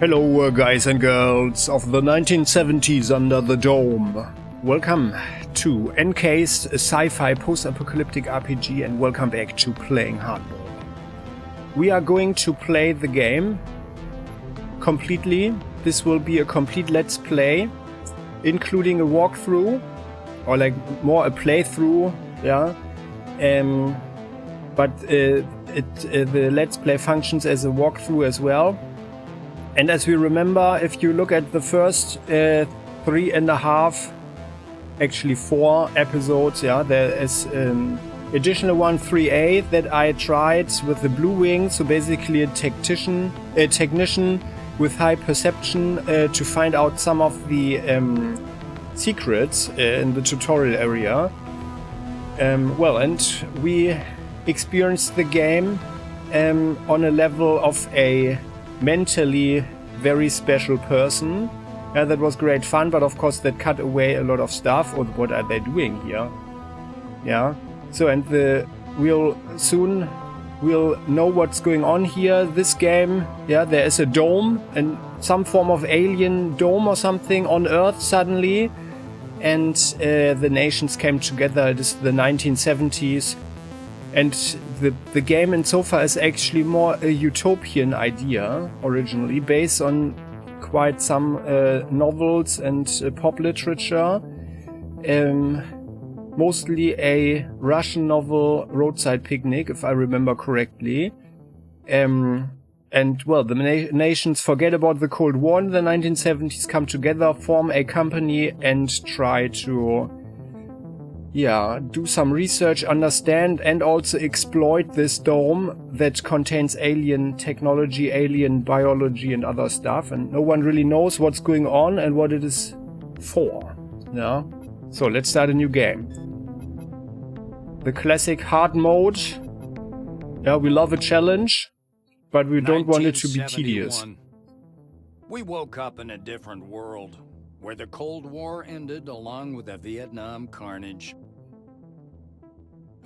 Hello guys and girls of the 1970s under the dome. Welcome to Encased, a sci-fi post apocalyptic RPG, and welcome back to Playing Hardball. We are going to play the game completely. This will be a complete let's play, including a walkthrough, or like more a playthrough, yeah. But the let's play functions as a walkthrough as well. And as we remember, if you look at the first 3.5, actually 4 episodes, yeah, there is additional one, 3A, that I tried with the blue wing. So basically a technician with high perception to find out some of the secrets in the tutorial area. And we experienced the game on a level of a mentally very special person. Yeah, that was great fun, but of course that cut away a lot of stuff. Or what are they doing here? Yeah. So we'll know what's going on here. This game, yeah, there is a dome and some form of alien dome or something on Earth suddenly, and the nations came together. It is the 1970s. And the game insofar is actually more a utopian idea originally, based on quite some novels and pop literature. Mostly a Russian novel, Roadside Picnic, if I remember correctly. The nations forget about the Cold War in the 1970s, come together, form a company, and try to do some research, understand, and also exploit this dome that contains alien technology, alien biology, and other stuff. And no one really knows what's going on and what it is for. Yeah. So let's start a new game. The classic hard mode. Yeah, we love a challenge, but we don't want it to be tedious. We woke up in a different world, where the Cold War ended along with the Vietnam carnage.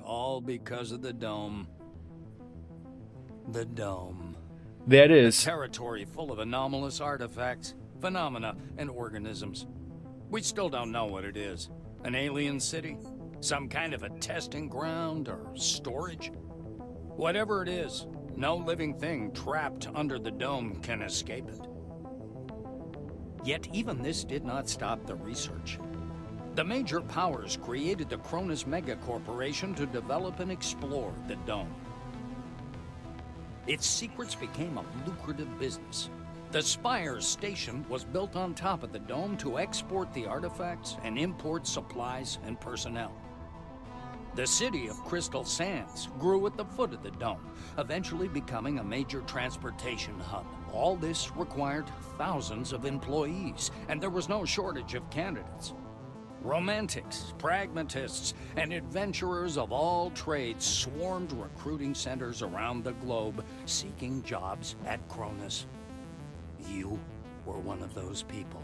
All because of the dome. The dome. There it is. A territory full of anomalous artifacts, phenomena, and organisms. We still don't know what it is. An alien city? Some kind of a testing ground or storage? Whatever it is, no living thing trapped under the dome can escape it. Yet even this did not stop the research. The major powers created the CRONUS megacorporation to develop and explore the dome. Its secrets became a lucrative business. The Spire's station was built on top of the dome to export the artifacts and import supplies and personnel. The city of Crystal Sands grew at the foot of the dome, eventually becoming a major transportation hub. All this required thousands of employees, and there was no shortage of candidates. Romantics, pragmatists, and adventurers of all trades swarmed recruiting centers around the globe, seeking jobs at CRONUS. You were one of those people.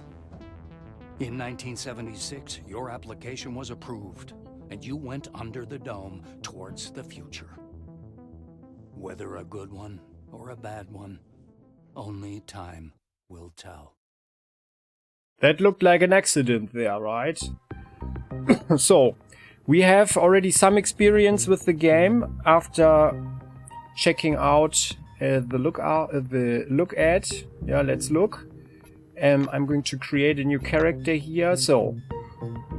In 1976, your application was approved, and you went under the dome towards the future. Whether a good one or a bad one, only time will tell. That looked like an accident there, right? So, we have already some experience with the game after checking out the look at. Yeah, let's look. I'm going to create a new character here. So,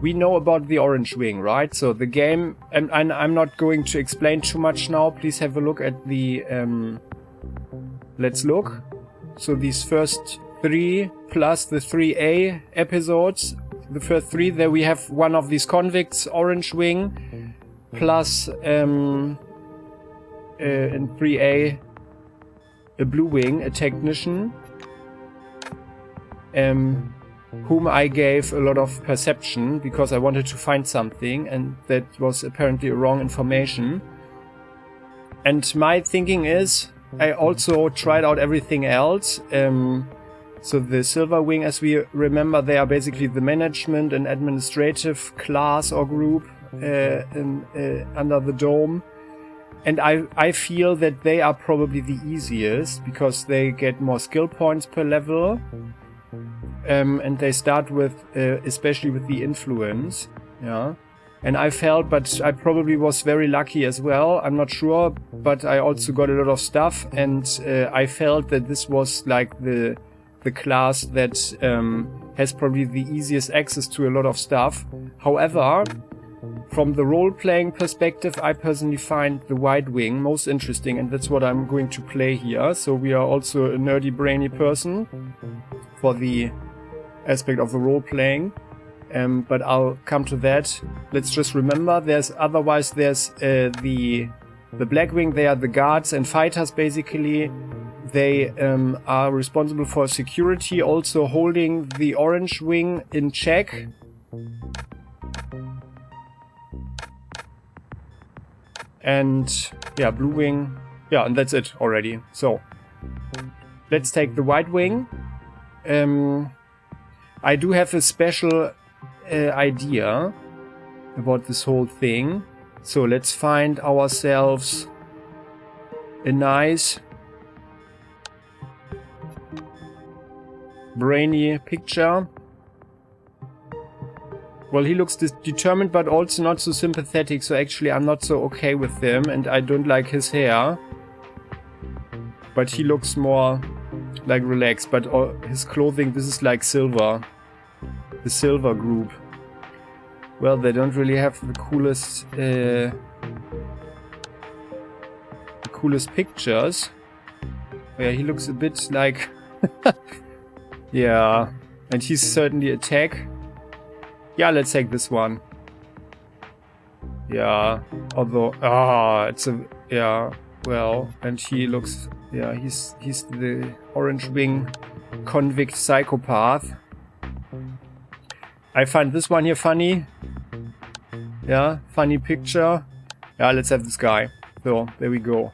we know about the orange wing, right? So the game, and I'm not going to explain too much now. Please have a look at the let's look. So these first 3 plus the 3A episodes, the first 3, there we have one of these convicts, orange wing, plus in 3A a blue wing, a technician, whom I gave a lot of perception because I wanted to find something, and that was apparently wrong information. And my thinking is, I also tried out everything else. So the Silver Wing, as we remember, they are basically the management and administrative class or group under the dome. And I feel that they are probably the easiest because they get more skill points per level. And they start with, especially with the influence. Yeah. And I felt, but I probably was very lucky as well. I'm not sure, but I also got a lot of stuff. And I felt that this was like the class that has probably the easiest access to a lot of stuff. However, from the role-playing perspective, I personally find the White Wing most interesting, and that's what I'm going to play here. So we are also a nerdy, brainy person for the aspect of the role-playing, but I'll come to that. Let's just remember, there's the Black Wing. They are the guards and fighters, basically. They are responsible for security, also holding the Orange Wing in check. And yeah, Blue Wing. Yeah, and that's it already. So let's take the White Wing. I do have a special idea about this whole thing. So let's find ourselves a nice brainy picture. Well, he looks determined, but also not so sympathetic, so actually I'm not so okay with him, and I don't like his hair. But he looks more like relaxed, but his clothing, this is like silver. The silver group. Well, they don't really have the coolest pictures. Yeah, he looks a bit like... yeah, and he's certainly a tech. Yeah, let's take this one. Yeah, although, it's a, yeah, well, and he looks, yeah, he's the Orange Wing convict psychopath. I find this one here funny. Yeah, funny picture. Yeah, let's have this guy. So, there we go.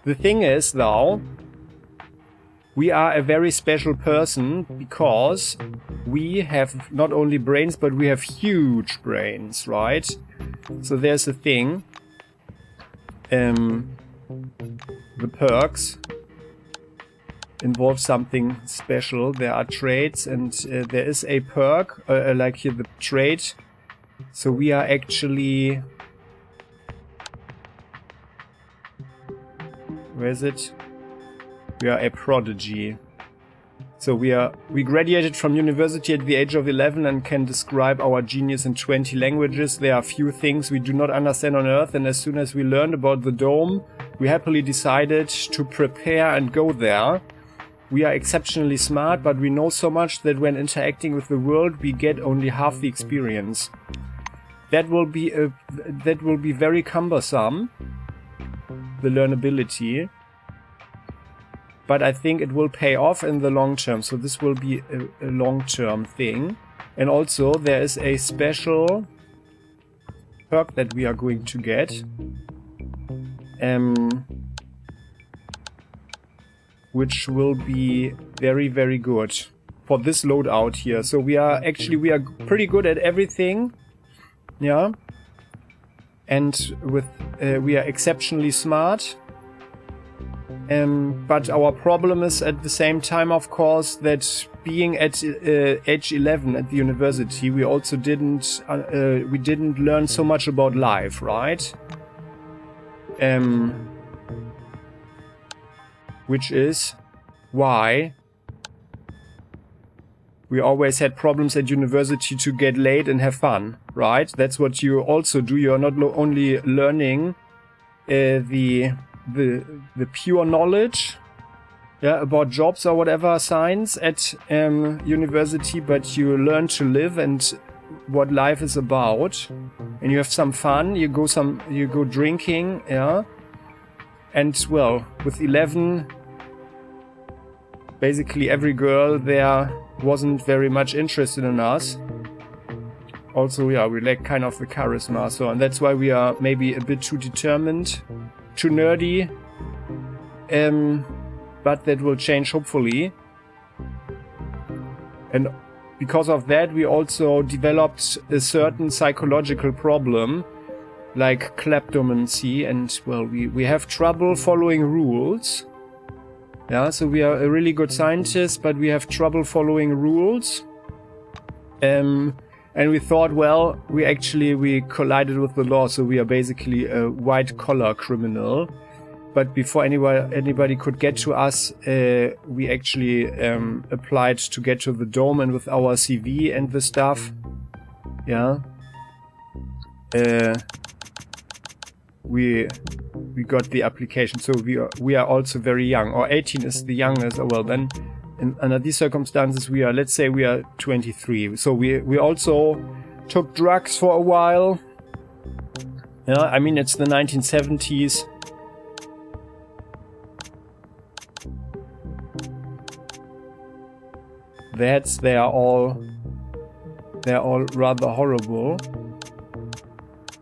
The thing is, though, we are a very special person because we have not only brains, but we have huge brains, right? So there's a thing. The perks involve something special. There are traits, and there is a perk, like here the trait. So we are actually... Where is it? We are a prodigy. So we graduated from university at the age of 11 and can describe our genius in 20 languages. There are few things we do not understand on Earth, and as soon as we learned about the dome, we happily decided to prepare and go there. We are exceptionally smart, but we know so much that when interacting with the world, we get only half the experience. That will be very cumbersome, the learnability. But I think it will pay off in the long term. So this will be a long-term thing. And also there is a special perk that we are going to get. Which will be very, very good for this loadout here. So we are pretty good at everything. Yeah. And we are exceptionally smart. But our problem is at the same time, of course, that being at age 11 at the university, we also didn't learn so much about life, right? Which is why we always had problems at university to get late and have fun, right? That's what you also do. You are not only learning the pure knowledge, yeah, about jobs or whatever, science at university, but you learn to live and what life is about, and you have some fun. You go drinking, yeah, and well, with 11, basically every girl there wasn't very much interested in us. Also, yeah, we lack kind of the charisma, so, and that's why we are maybe a bit too determined, too nerdy, but that will change hopefully. And because of that, we also developed a certain psychological problem. like kleptomancy, and well, we have trouble following rules. Yeah, so we are a really good scientist, but we have trouble following rules. And we thought, well, we collided with the law, so we are basically a white-collar criminal. But before anybody could get to us, we actually applied to get to the dome, and with our CV and the stuff, yeah, we got the application. So we are also very young, or 18 is the youngest. Well, then under these circumstances, let's say we are 23. So we also took drugs for a while. Yeah, I mean, it's the 1970s. They're all rather horrible.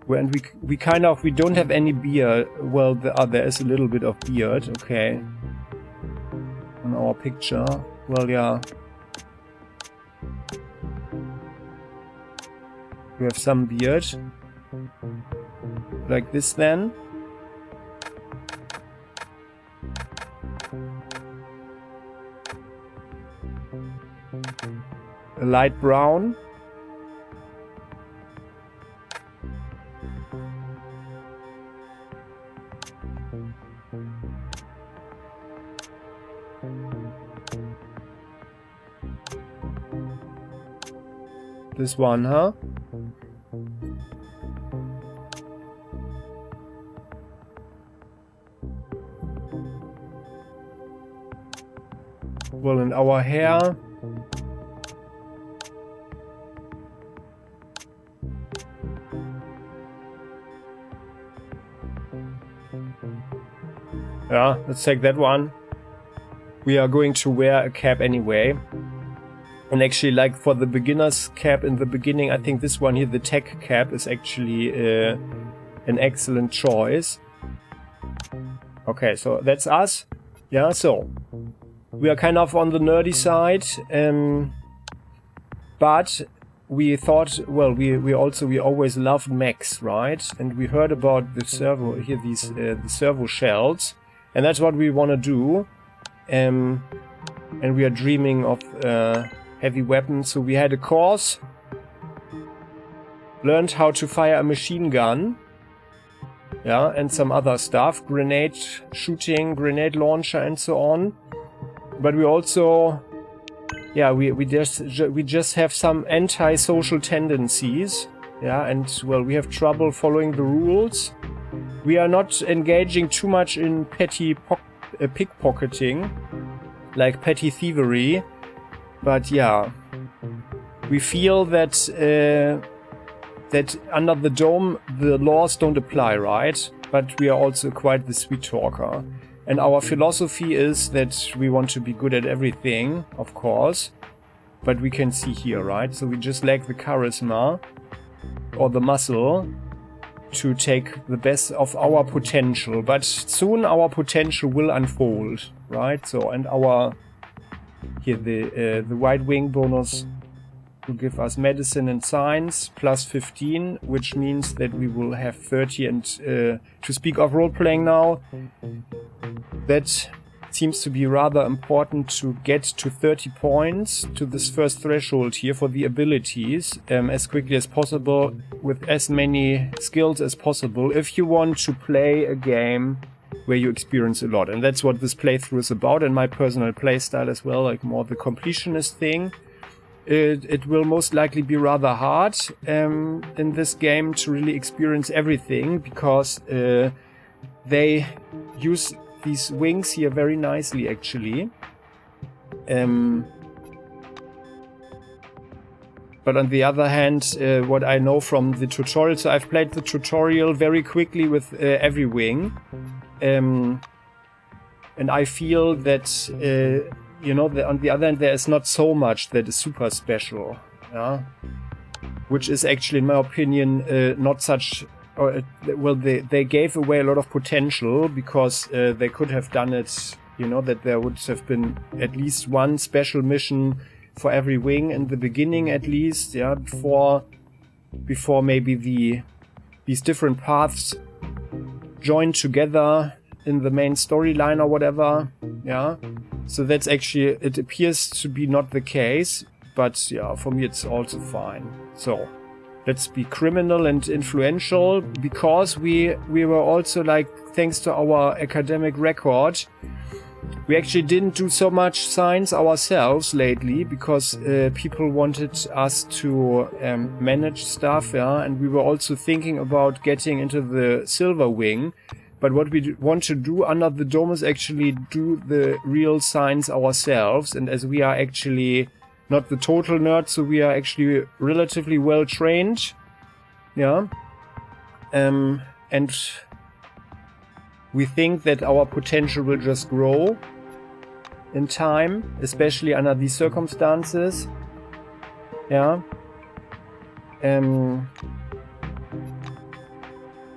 And we don't have any beard. Well, there is a little bit of beard, okay, on our picture. Well, yeah, we have some beard, like this then. A light brown. This one, huh? Well, in our hair, yeah, let's take that one. We are going to wear a cap anyway. And actually, like for the beginner's cap in the beginning, I think this one here, the tech cap, is actually an excellent choice. Okay, so that's us. Yeah, so we are kind of on the nerdy side, but we thought, well, we always loved mechs, right? And we heard about the servo here, the servo shells, and that's what we want to do. And we are dreaming of heavy weapons. So we had a course, learned how to fire a machine gun, yeah, and some other stuff, grenade shooting, grenade launcher, and so on. But we also, yeah, we just have some anti-social tendencies, yeah, and well, we have trouble following the rules. We are not engaging too much in petty pickpocketing, like petty thievery. But yeah, we feel that that under the dome the laws don't apply, right? But we are also quite the sweet talker. And our philosophy is that we want to be good at everything, of course. But we can see here, right? So we just lack the charisma or the muscle to take the best of our potential. But soon our potential will unfold, right? So, and our... Here, the white wing bonus will give us medicine and science plus 15, which means that we will have 30. And to speak of role-playing now, that seems to be rather important to get to 30 points to this first threshold here for the abilities as quickly as possible with as many skills as possible if you want to play a game where you experience a lot. And that's what this playthrough is about, and my personal playstyle as well, like more the completionist thing. It will most likely be rather hard in this game to really experience everything, because they use these wings here very nicely, actually. But on the other hand, what I know from the tutorial, so I've played the tutorial very quickly with every wing. And I feel that, you know, on the other hand, there is not so much that is super special, yeah? Which is actually, in my opinion, not such... well, they gave away a lot of potential, because they could have done it, you know, that there would have been at least one special mission for every wing in the beginning, at least, yeah, before maybe the these different paths join together in the main storyline or whatever. Yeah. So that's actually, it appears to be not the case, but yeah, for me it's also fine. So let's be criminal and influential, because we were also like, thanks to our academic record, we actually didn't do so much science ourselves lately, because people wanted us to manage stuff, yeah, and we were also thinking about getting into the silver wing. But what we want to do under the dome is actually do the real science ourselves, and as we are actually not the total nerds, so we are actually relatively well trained, yeah, and we think that our potential will just grow in time, especially under these circumstances, yeah.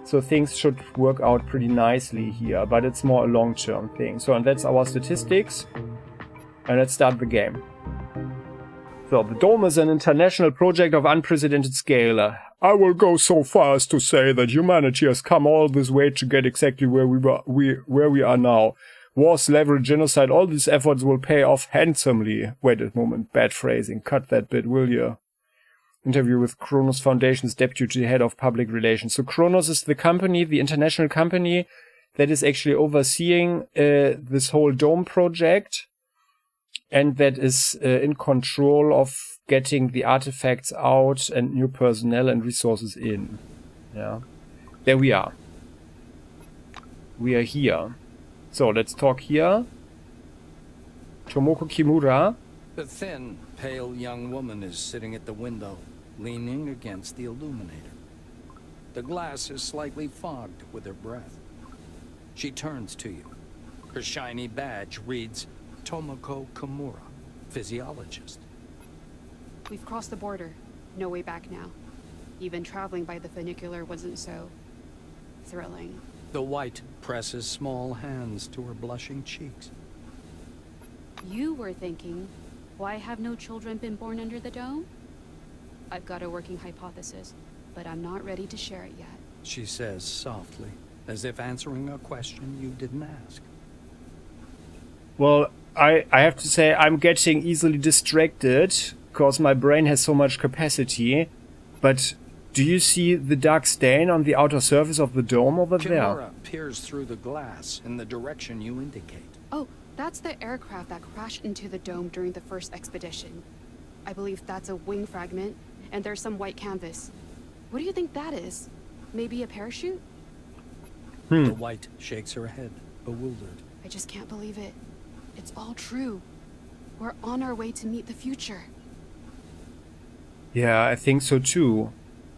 So things should work out pretty nicely here, but it's more a long-term thing. So, and that's our statistics, and let's start the game. So, the Dome is an international project of unprecedented scale. I will go so far as to say that humanity has come all this way to get exactly where we are now. War, slavery, genocide, all these efforts will pay off handsomely. Wait a moment, bad phrasing. Cut that bit, will you? Interview with CRONUS Foundation's Deputy Head of Public Relations. So CRONUS is the company, the international company that is actually overseeing this whole Dome project, and that is in control of getting the artifacts out and new personnel and resources in. Yeah, there we are. We are here. So let's talk here. Tomoko Kimura. The thin, pale young woman is sitting at the window, leaning against the illuminator. The glass is slightly fogged with her breath. She turns to you. Her shiny badge reads Tomoko Kimura, physiologist. We've crossed the border. No way back now. Even traveling by the funicular wasn't so thrilling. The white presses small hands to her blushing cheeks. You were thinking, why have no children been born under the dome? I've got a working hypothesis, but I'm not ready to share it yet. She says softly, as if answering a question you didn't ask. Well, I have to say I'm getting easily distracted because my brain has so much capacity, but do you see the dark stain on the outer surface of the dome over there? Kimura peers through the glass in the direction you indicate. Oh, that's the aircraft that crashed into the dome during the first expedition. I believe that's a wing fragment, and there's some white canvas. What do you think that is? Maybe a parachute? The white shakes her head, bewildered. I just can't believe it. It's all true. We're on our way to meet the future. Yeah, I think so too.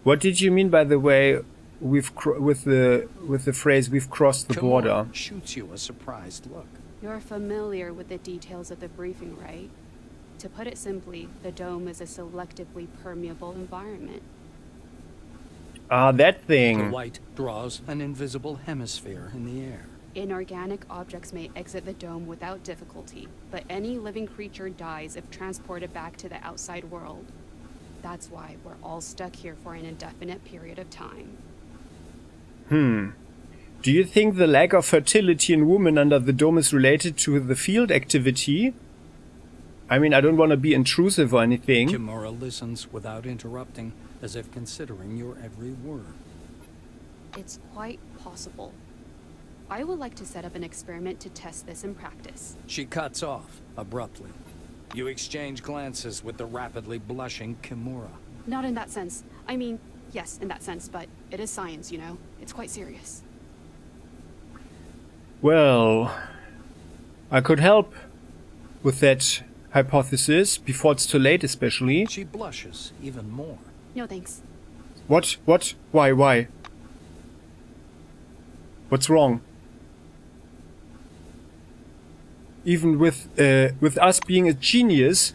What did you mean, by the way, with the phrase "we've crossed the border"? Kimura shoots you a surprised look. You're familiar with the details of the briefing, right? To put it simply, the dome is a selectively permeable environment. Ah, that The thing. white draws an invisible hemisphere in the air. Inorganic objects may exit the dome without difficulty, but any living creature dies if transported back to the outside world. That's why we're all stuck here for an indefinite period of time. Do you think the lack of fertility in women under the dome is related to the field activity? I mean, I don't want to be intrusive or anything. Kimura listens without interrupting, as if considering your every word. It's quite possible. I would like to set up an experiment to test this in practice. She cuts off, abruptly. You exchange glances with the rapidly blushing Kimura. Not in that sense. I mean, yes, in that sense, but it is science, you know? It's quite serious. Well, I could help with that hypothesis before it's too late, especially. She blushes even more. No thanks. What? Why? What's wrong? Even with us being a genius,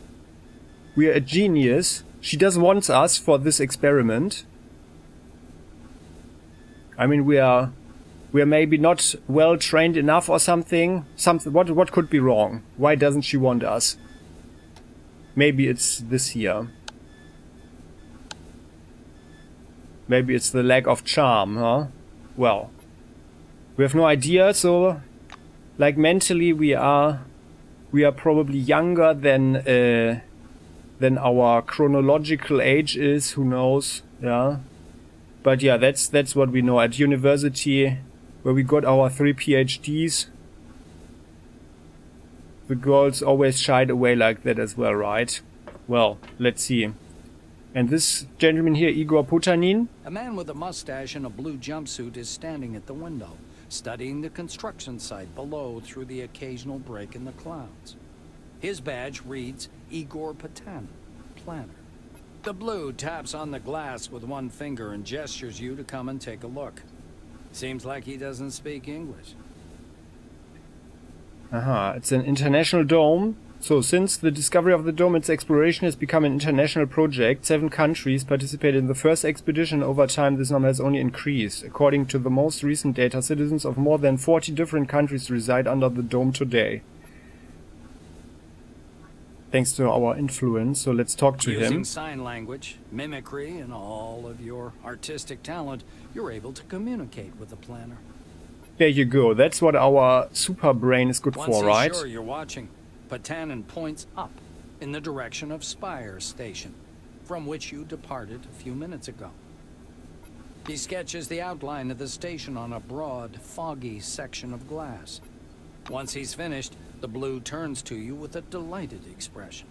we are a genius. She doesn't want us for this experiment. I mean, we are maybe not well trained enough or something. What could be wrong? Why doesn't she want us? Maybe it's this here. Maybe it's the lack of charm, huh? Well, we have no idea, so like mentally we are probably younger than our chronological age is, who knows, yeah. But yeah, that's what we know. At university, where we got our 3 PhDs, the girls always shied away like that as well, right? Well, let's see. And this gentleman here, Igor Potanin. A man with a mustache and a blue jumpsuit is standing at the window, studying the construction site below through the occasional break in the clouds. His badge reads Igor Potanin, planner. The blue taps on the glass with one finger and gestures you to come and take a look. Seems like he doesn't speak English. It's an international dome. So since the discovery of the dome, its exploration has become an international project. 7 countries participated in the first expedition. Over time, this number has only increased. According to the most recent data, citizens of more than 40 different countries reside under the dome today. Thanks to our influence, so let's talk to him. Using sign language, mimicry, and all of your artistic talent, you're able to communicate with the planner. There you go. That's what our super brain is good Once for, he's right? sure you're watching, Potanin points up in the direction of Spire Station, from which you departed a few minutes ago. He sketches the outline of the station on a broad, foggy section of glass. Once he's finished, the blue turns to you with a delighted expression.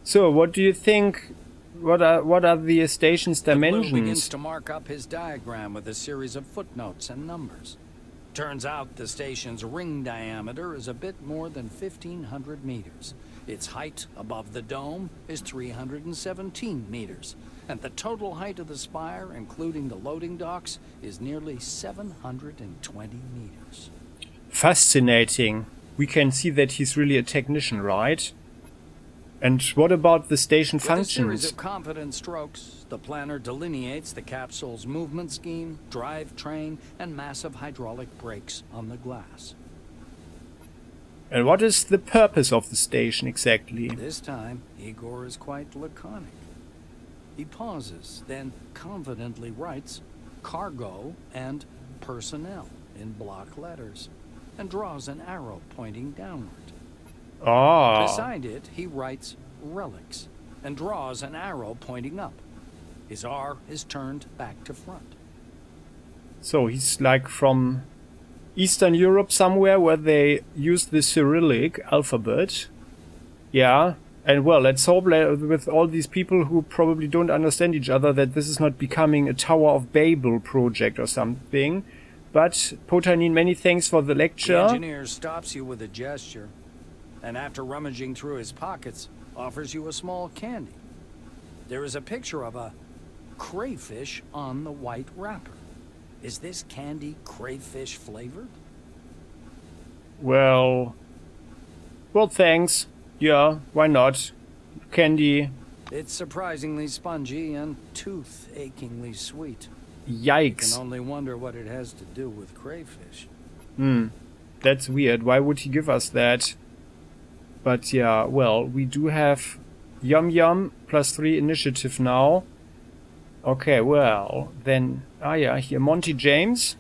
So, what do you think? What are the station's The blue begins dimensions? to mark up his diagram with a series of footnotes and numbers. Turns out the station's ring diameter is a bit more than 1,500 meters. Its height above the dome is 317 meters. And the total height of the spire, including the loading docks, is nearly 720 meters. Fascinating. We can see that he's really a technician, right? And what about the station With a series functions? of confident strokes, the planner delineates the capsule's movement scheme, drivetrain, and massive hydraulic brakes on the glass. And what is the purpose of the station exactly? This time, Igor is quite laconic. He pauses, then confidently writes cargo and personnel in block letters, and draws an arrow pointing downward. Beside it, he writes relics and draws an arrow pointing up. His R is turned back to front. So he's like from Eastern Europe somewhere where they use the Cyrillic alphabet. Yeah. And well, let's hope with all these people who probably don't understand each other that this is not becoming a Tower of Babel project or something. But Potanin, many thanks for the lecture. The engineer stops you with a gesture, and after rummaging through his pockets, offers you a small candy. There is a picture of a crayfish on the white wrapper. Is this candy crayfish flavored? Well, thanks. Yeah, why not? Candy. It's surprisingly spongy and tooth-achingly sweet. Yikes. You can only wonder what it has to do with crayfish. That's weird. Why would he give us that? But yeah, well, we do have Yum Yum +3 initiative now. Okay, well, then... here, Monty James.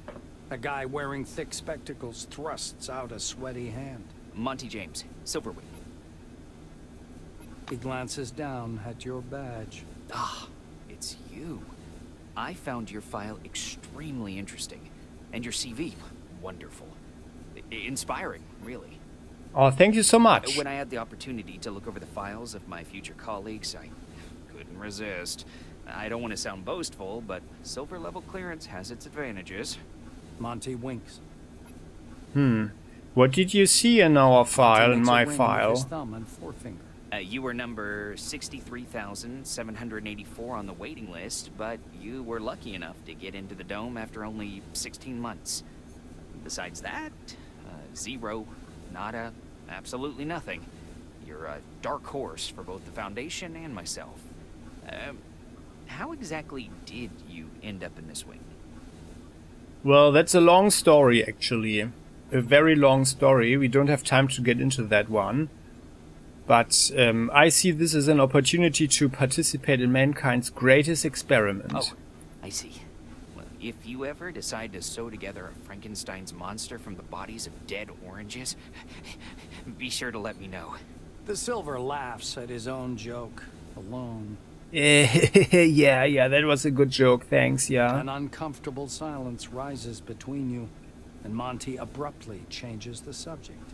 A guy wearing thick spectacles thrusts out a sweaty hand. Monty James, Silverwing. He glances down at your badge. Ah, it's you. I found your file extremely interesting. And your CV, wonderful. Inspiring, really. Oh, thank you so much. When I had the opportunity to look over the files of my future colleagues, I couldn't resist. I don't want to sound boastful, but silver level clearance has its advantages. Monty winks. What did you see in our file, in my Monty makes a ring with file? his thumb and forefinger. You were number 63,784 on the waiting list, but you were lucky enough to get into the dome after only 16 months. Besides that, zero, nada, absolutely nothing. You're a dark horse for both the Foundation and myself. How exactly did you end up in this wing? Well, that's a long story, actually. A very long story. We don't have time to get into that one. But I see this as an opportunity to participate in mankind's greatest experiment. Oh, I see. Well, if you ever decide to sew together a Frankenstein's monster from the bodies of dead oranges, be sure to let me know. The Silver laughs at his own joke, alone. Yeah, that was a good joke, thanks, yeah. An uncomfortable silence rises between you, and Monty abruptly changes the subject.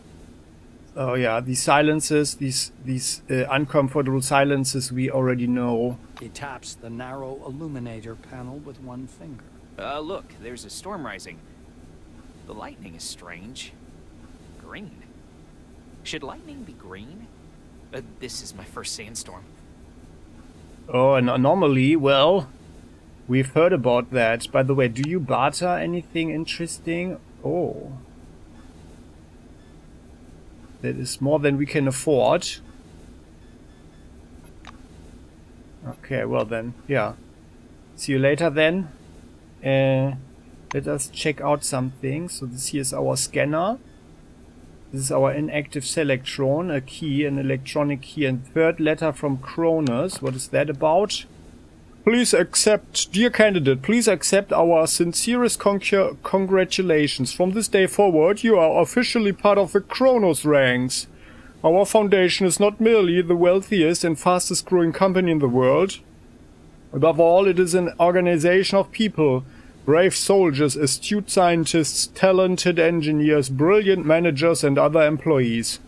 Oh yeah, these silences, these uncomfortable silences we already know. He taps the narrow illuminator panel with one finger. Look, there's a storm rising. The lightning is strange. Green. Should lightning be green? This is my first sandstorm. Oh, an anomaly, well, we've heard about that. By the way, do you barter anything interesting? Oh. That is more than we can afford. Okay, well then, yeah. See you later then. Let us check out something. So this here is our scanner. This is our inactive selectron, a key, an electronic key, and third letter from CRONUS. What is that about? Please accept, dear candidate, please accept our sincerest congratulations. From this day forward, you are officially part of the CRONUS ranks. Our foundation is not merely the wealthiest and fastest growing company in the world. Above all, it is an organization of people. Brave soldiers, astute scientists, talented engineers, brilliant managers and other employees.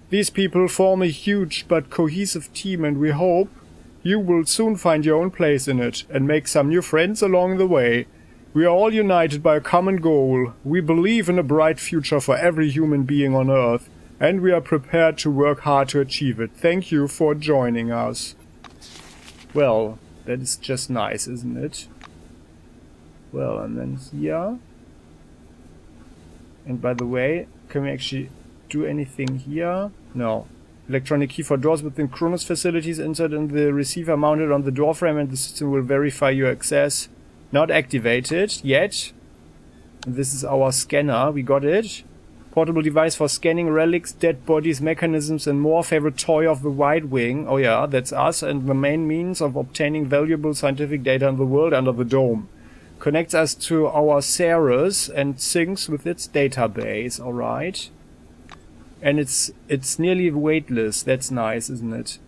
These people form a huge but cohesive team, and we hope you will soon find your own place in it and make some new friends along the way. We are all united by a common goal. We believe in a bright future for every human being on Earth, and we are prepared to work hard to achieve it. Thank you for joining us. Well, that is just nice, isn't it? Well, and then here. And by the way, can we actually do anything here? No. Electronic key for doors within CRONUS facilities. Insert in the receiver mounted on the door frame and the system will verify your access. Not activated yet. And this is our scanner. We got it. Portable device for scanning relics, dead bodies, mechanisms and more. Favorite toy of the White Wing. Oh yeah, that's us. And the main means of obtaining valuable scientific data in the world under the dome. Connects us to our Ceres and syncs with its database. Alright. And it's nearly weightless. That's nice, isn't it?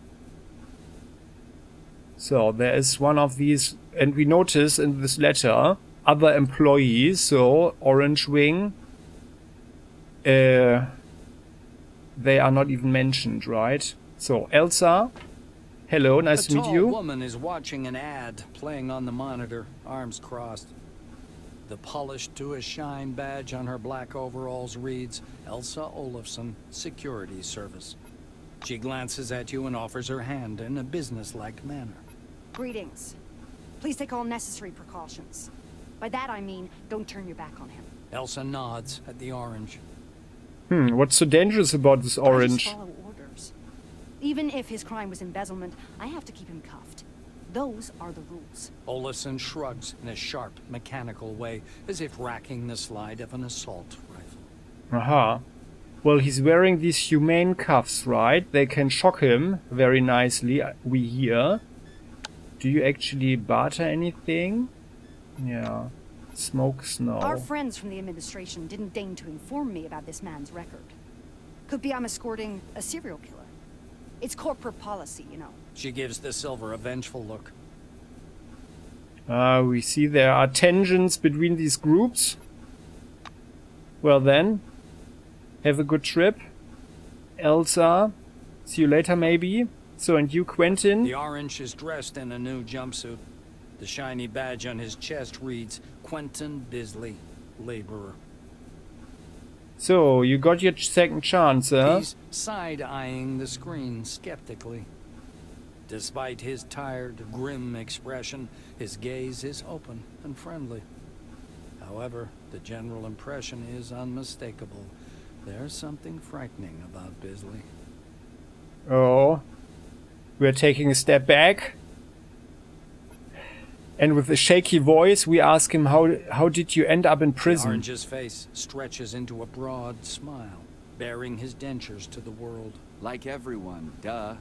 So there is one of these, and we notice in this letter other employees. So Orange Wing, they are not even mentioned, right? So Elsa, hello, nice to meet you. A tall woman is watching an ad playing on the monitor, arms crossed. The polished to a shine badge on her black overalls reads, Elsa Olafsson, Security Service. She glances at you and offers her hand in a businesslike manner. Greetings. Please take all necessary precautions. By that I mean, don't turn your back on him. Elsa nods at the orange. What's so dangerous about this orange? I just follow orders. Even if his crime was embezzlement, I have to keep him cuffed. Those are the rules. Olafsson shrugs in a sharp, mechanical way, as if racking the slide of an assault rifle. Aha. Well, he's wearing these humane cuffs, right? They can shock him very nicely, we hear. Do you actually barter anything? Yeah. Smoke snow. Our friends from the administration didn't deign to inform me about this man's record. Could be I'm escorting a serial killer. It's corporate policy, you know. She gives the silver a vengeful look. We see there are tensions between these groups. Well then, have a good trip. Elsa, see you later maybe. So, and you, Quentin? The orange is dressed in a new jumpsuit. The shiny badge on his chest reads, Quentin Bisley, Laborer. So, you got your second chance, huh? He's side-eyeing the screen skeptically. Despite his tired, grim expression, his gaze is open and friendly. However, the general impression is unmistakable. There's something frightening about Bisley. Oh. We're taking a step back. And with a shaky voice, we ask him, how did you end up in prison? The orange's face stretches into a broad smile, baring his dentures to the world. Like everyone, duh.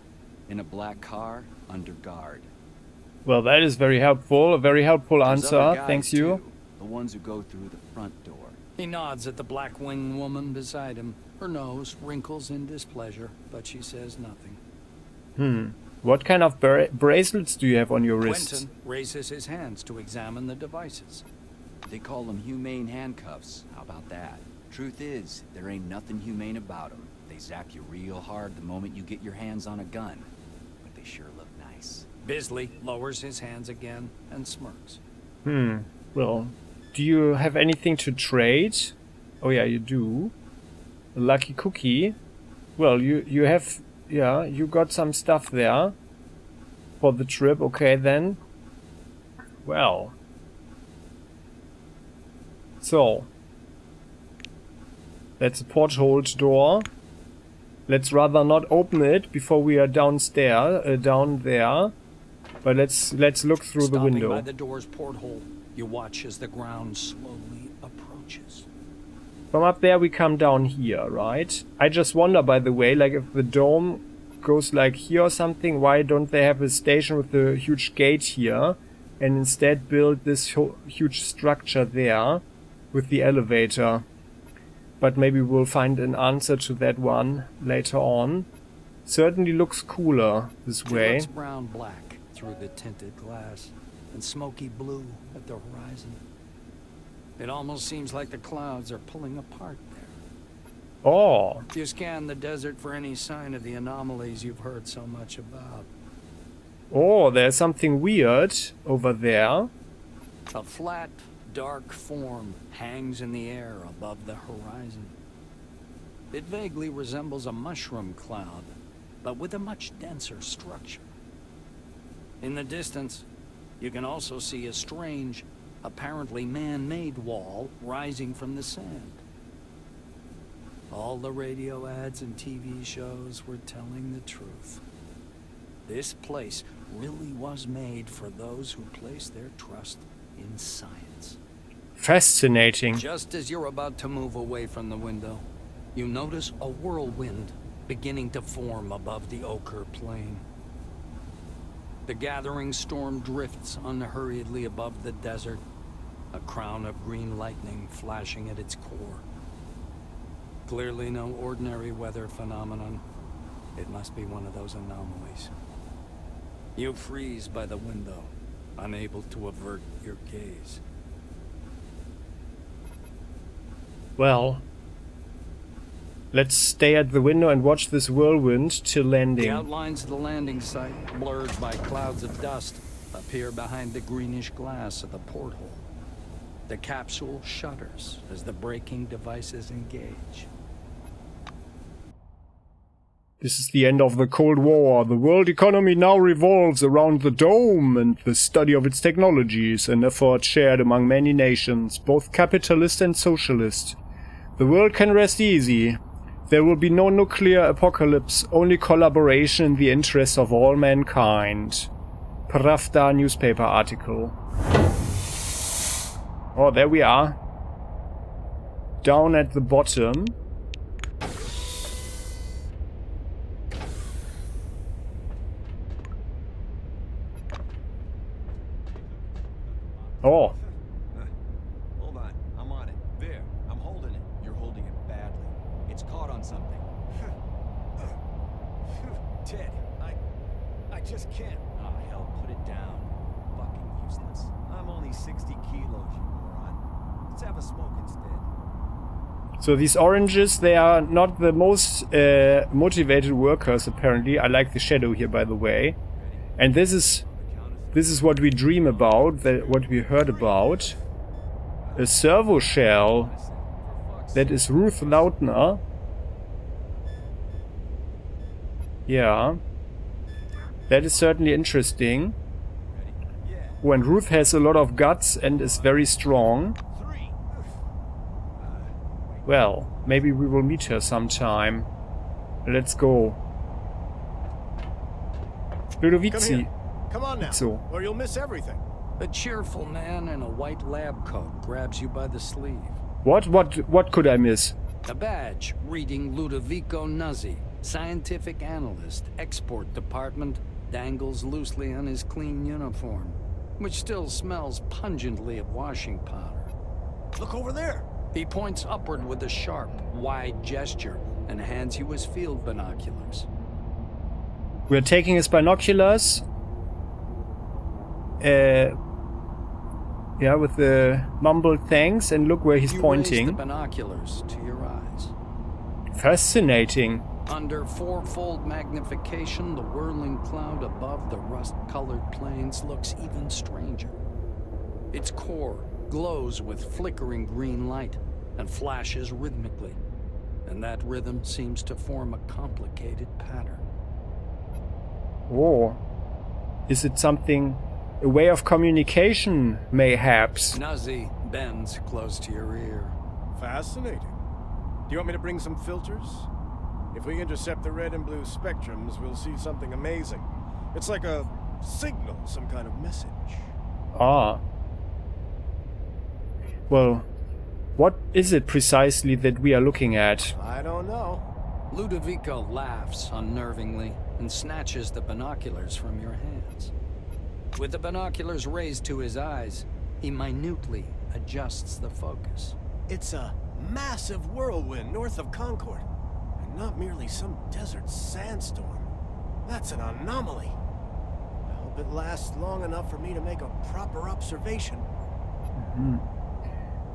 In a black car, under guard. Well, that is very helpful. A very helpful There's other answer. guys, Thanks you. too. The ones who go through the front door. He nods at the black-winged woman beside him. Her nose wrinkles in displeasure, but she says nothing. What kind of bracelets do you have on your wrists? Quentin raises his hands to examine the devices. They call them humane handcuffs. How about that? Truth is, there ain't nothing humane about them. They zap you real hard the moment you get your hands on a gun. But they sure look nice. Bisley lowers his hands again and smirks. Well, do you have anything to trade? Oh yeah, you do. A lucky cookie. Well, you have... Yeah, you got some stuff there. For the trip, okay then. Well. So. That's a porthole door. Let's rather not open it before we are down there. But let's look through the window. Stopping by the door's porthole, you watch as the ground slowly approaches. From up there we come down here, right? I just wonder, by the way, like if the dome goes like here or something, why don't they have a station with a huge gate here and instead build this huge structure there with the elevator? But maybe we'll find an answer to that one later on. Certainly looks cooler this way. It looks brown-black through the tinted glass and smoky blue at the horizon. It almost seems like the clouds are pulling apart there. Oh, You scan the desert for any sign of the anomalies you've heard so much about. oh, there's something weird over there. A flat, dark form hangs in the air above the horizon. It vaguely resembles a mushroom cloud, but with a much denser structure. In the distance, you can also see a strange, apparently man-made wall rising from the sand. All the radio ads and TV shows were telling the truth. This place really was made for those who place their trust in science. Fascinating. Just as you're about to move away from the window, you notice a whirlwind beginning to form above the ochre plain. The gathering storm drifts unhurriedly above the desert, a crown of green lightning flashing at its core. Clearly no ordinary weather phenomenon. It must be one of those anomalies. You freeze by the window, unable to avert your gaze. Well, let's stay at the window and watch this whirlwind till landing. The outlines of the landing site, blurred by clouds of dust, appear behind the greenish glass of the porthole. The capsule shudders as the braking devices engage. This is the end of the Cold War. The world economy now revolves around the dome and the study of its technologies, an effort shared among many nations, both capitalist and socialist. The world can rest easy. There will be no nuclear apocalypse, only collaboration in the interest of all mankind. Pravda newspaper article. Oh, there we are. Down at the bottom. Oh. Hold on, I'm on it. There, I'm holding it. You're holding it badly. It's caught on something. Ted, I just can't. Oh, hell, put it down. Fucking useless. I'm only 60 kilos, you moron. Let's have a smoke instead. So these oranges, they are not the most motivated workers, apparently. I like the shadow here, by the way. And this is what we dream about, what we heard about. A servo shell. That is Ruth Lautner. Yeah. That is certainly interesting. When Ruth has a lot of guts and is very strong. Well, maybe we will meet her sometime. Let's go. Ludovici. Come on now, So. or you'll miss everything. A cheerful man in a white lab coat grabs you by the sleeve. What could I miss? A badge reading Ludovico Nuzzi, Scientific analyst, export department, dangles loosely on his clean uniform, which still smells pungently of washing powder. Look over there! He points upward with a sharp, wide gesture and hands you his field binoculars. We're taking his binoculars. Yeah, with the mumbled thanks, and look where he's pointing. Raise the binoculars to your eyes. Fascinating. Under fourfold magnification, the whirling cloud above the rust-colored plains looks even stranger. Its core glows with flickering green light and flashes rhythmically, and that rhythm seems to form a complicated pattern. Oh. Is it something... a way of communication, mayhaps? Nazi bends close to your ear. Fascinating. Do you want me to bring some filters? If we intercept the red and blue spectrums, we'll see something amazing. It's like a signal, some kind of message. Ah. Well, what is it precisely that we are looking at? I don't know. Ludovico laughs unnervingly and snatches the binoculars from your hands. With the binoculars raised to his eyes, he minutely adjusts the focus. It's a massive whirlwind north of Concord, and not merely some desert sandstorm. That's an anomaly. I hope it lasts long enough for me to make a proper observation. Mm-hmm.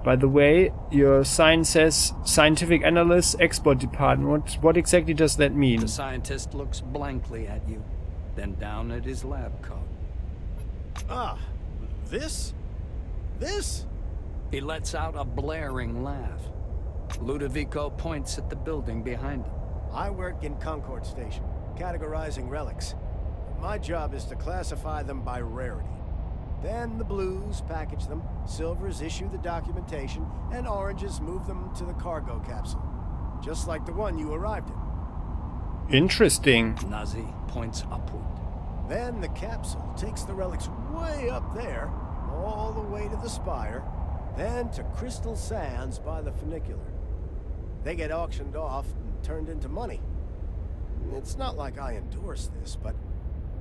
By the way, your sign says Scientific Analyst Export Department. What exactly does that mean? The scientist looks blankly at you, then down at his lab coat. Ah, this? This? He lets out a blaring laugh. Ludovico points at the building behind him. I work in Concord Station, categorizing relics. My job is to classify them by rarity. Then the blues package them, silvers issue the documentation, and oranges move them to the cargo capsule. Just like the one you arrived in. Interesting. Nazi points upward. Then the capsule takes the relics way up there, all the way to the spire, then to Crystal Sands by the funicular. They get auctioned off and turned into money. It's not like I endorse this, but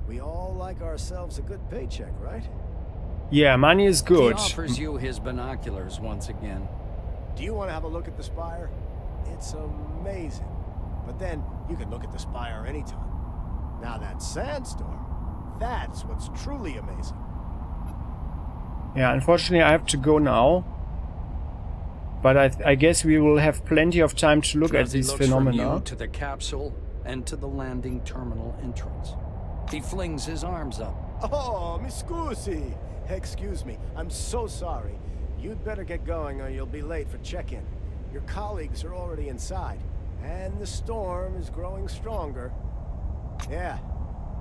we all like ourselves a good paycheck, right? Yeah, money is good. He offers you his binoculars once again. Do you want to have a look at the spire? It's amazing. But then you can look at the spire anytime. Now that sandstorm, that's what's truly amazing. Yeah, unfortunately I have to go now. But I guess we will have plenty of time to look at these phenomena. From you to the capsule and to the landing terminal entrance. He flings his arms up. Oh, mi scusi. Excuse me, I'm so sorry. You'd better get going or you'll be late for check-in. Your colleagues are already inside, and the storm is growing stronger. Yeah,